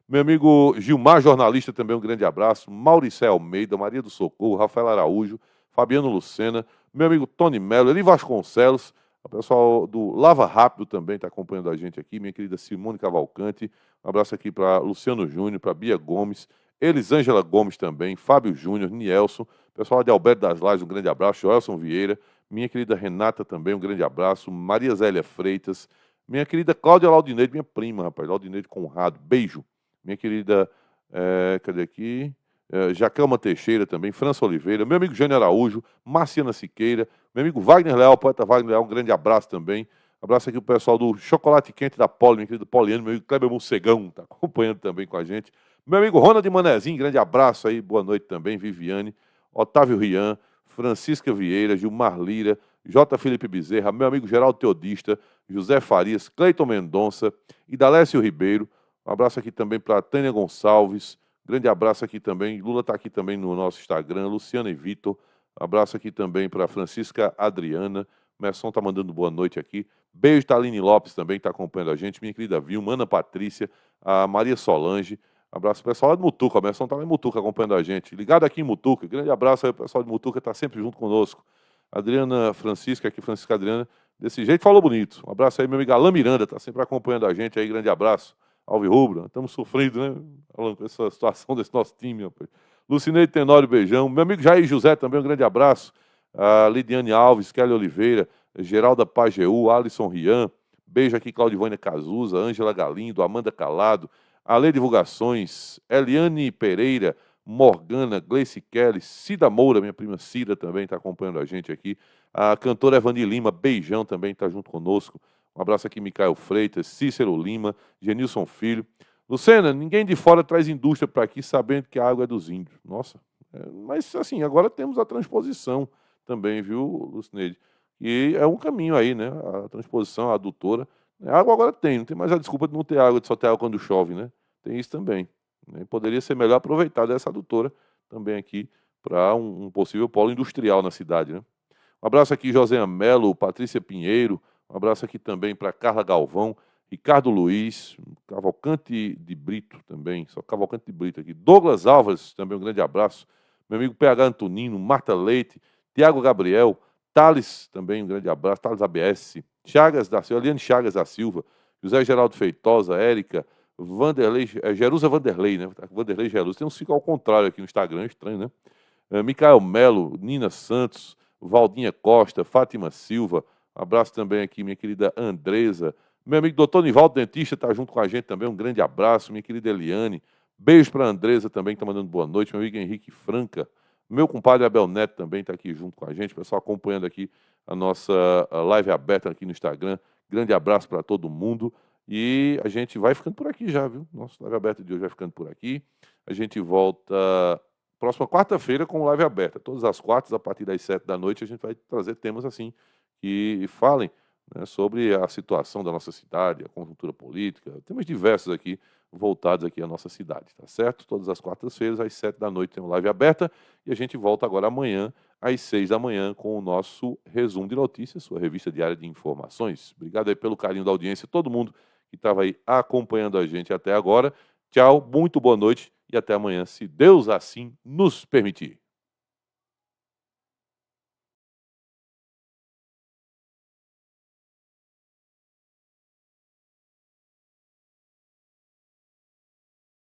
Meu amigo Gilmar, jornalista, também um grande abraço. Mauricé Almeida, Maria do Socorro, Rafael Araújo, Fabiano Lucena, meu amigo Tony Mello, Eli Vasconcelos, o pessoal do Lava Rápido também está acompanhando a gente aqui, minha querida Simone Cavalcante, um abraço aqui para Luciano Júnior, para Bia Gomes, Elisângela Gomes também, Fábio Júnior, Nielson, pessoal de Alberto das Lajes, um grande abraço, Joelson Vieira, minha querida Renata também, um grande abraço, Maria Zélia Freitas, minha querida Cláudia Laudineide, minha prima, rapaz, Laudineide Conrado, beijo. Minha querida, cadê aqui? Jaquelma Teixeira também, França Oliveira, meu amigo Jânio Araújo, Marciana Siqueira, meu amigo Wagner Leal, poeta Wagner Leal, um grande abraço também. Abraço aqui pro pessoal do Chocolate Quente da Poli, minha querida Poliano, meu amigo Kleber Mocegão, está acompanhando também com a gente. Meu amigo Ronald Manezinho, grande abraço aí, boa noite também, Viviane, Otávio Rian, Francisca Vieira, Gilmar Lira, J. Felipe Bezerra, meu amigo Geraldo Teodista, José Farias, Cleiton Mendonça, Idalécio Ribeiro, um abraço aqui também para Tânia Gonçalves, grande abraço aqui também, Lula está aqui também no nosso Instagram, Luciana e Vitor, um abraço aqui também para Francisca Adriana, Merson está mandando boa noite aqui, beijo Taline Lopes também está acompanhando a gente, minha querida Vilma, Ana Patrícia, a Maria Solange, abraço pessoal lá de Mutuca, o Merson está lá em Mutuca acompanhando a gente, ligado aqui em Mutuca, grande abraço aí, o pessoal de Mutuca está sempre junto conosco, Adriana Francisca, aqui Francisca Adriana, desse jeito falou bonito, um abraço aí, meu amigo Alain Miranda, está sempre acompanhando a gente aí, grande abraço. Alvirrubro, estamos sofrendo, né? Falando com essa situação desse nosso time, rapaz. Lucineide Tenório, beijão. Meu amigo Jair José também, um grande abraço. A Lidiane Alves, Kelly Oliveira, Geralda Pajeú, Alisson Rian. Beijo aqui, Claudivânia Cazuza, Ângela Galindo, Amanda Calado, Ale Divulgações, Eliane Pereira, Morgana, Gleice Kelly, Cida Moura, minha prima Cida também está acompanhando a gente aqui. A cantora Evani Lima, beijão também, está junto conosco. Um abraço aqui, Micael Freitas, Cícero Lima, Genilson Filho. Lucena, ninguém de fora traz indústria para aqui sabendo que a água é dos índios. Nossa, mas assim, agora temos a transposição também, viu, Lucineide? E é um caminho aí, né? A transposição, a adutora. A água agora tem, não tem mais a desculpa de não ter água, de só ter água quando chove, né? Tem isso também. Né? Poderia ser melhor aproveitada essa adutora também aqui para um possível polo industrial na cidade, né? Um abraço aqui, José Melo, Patrícia Pinheiro, um abraço aqui também para Carla Galvão, Ricardo Luiz, Cavalcante de Brito também, só Cavalcante de Brito aqui. Douglas Álvares, também um grande abraço. Meu amigo PH Antonino, Marta Leite, Tiago Gabriel, Thales, também um grande abraço, Thales ABS, Chagas da Silva, Eliane Chagas da Silva, José Geraldo Feitosa, Érica, Vanderlei, Jerusa Vanderlei, né? Vanderlei Jerusa, tem uns fica ao contrário aqui no Instagram, estranho, né? Micael Melo, Nina Santos, Valdinha Costa, Fátima Silva, um abraço também aqui, minha querida Andresa. Meu amigo doutor Nivaldo Dentista está junto com a gente também. Um grande abraço, minha querida Eliane. Beijo para a Andresa também, que está mandando boa noite. Meu amigo Henrique Franca. Meu compadre Abel Neto também está aqui junto com a gente. Pessoal acompanhando aqui a nossa live aberta aqui no Instagram. Grande abraço para todo mundo. E a gente vai ficando por aqui já, viu? Nosso live aberto de hoje vai ficando por aqui. A gente volta próxima quarta-feira com live aberta. Todas as quartas, a partir das 7 da noite, a gente vai trazer temas assim que falem, né, sobre a situação da nossa cidade, a conjuntura política, temas diversos aqui voltados aqui à nossa cidade, tá certo? Todas as quartas-feiras, às 7 da noite, tem uma live aberta e a gente volta agora amanhã, às 6 da manhã, com o nosso resumo de notícias, sua revista diária de informações. Obrigado aí pelo carinho da audiência, todo mundo que estava aí acompanhando a gente até agora. Tchau, muito boa noite e até amanhã, se Deus assim nos permitir.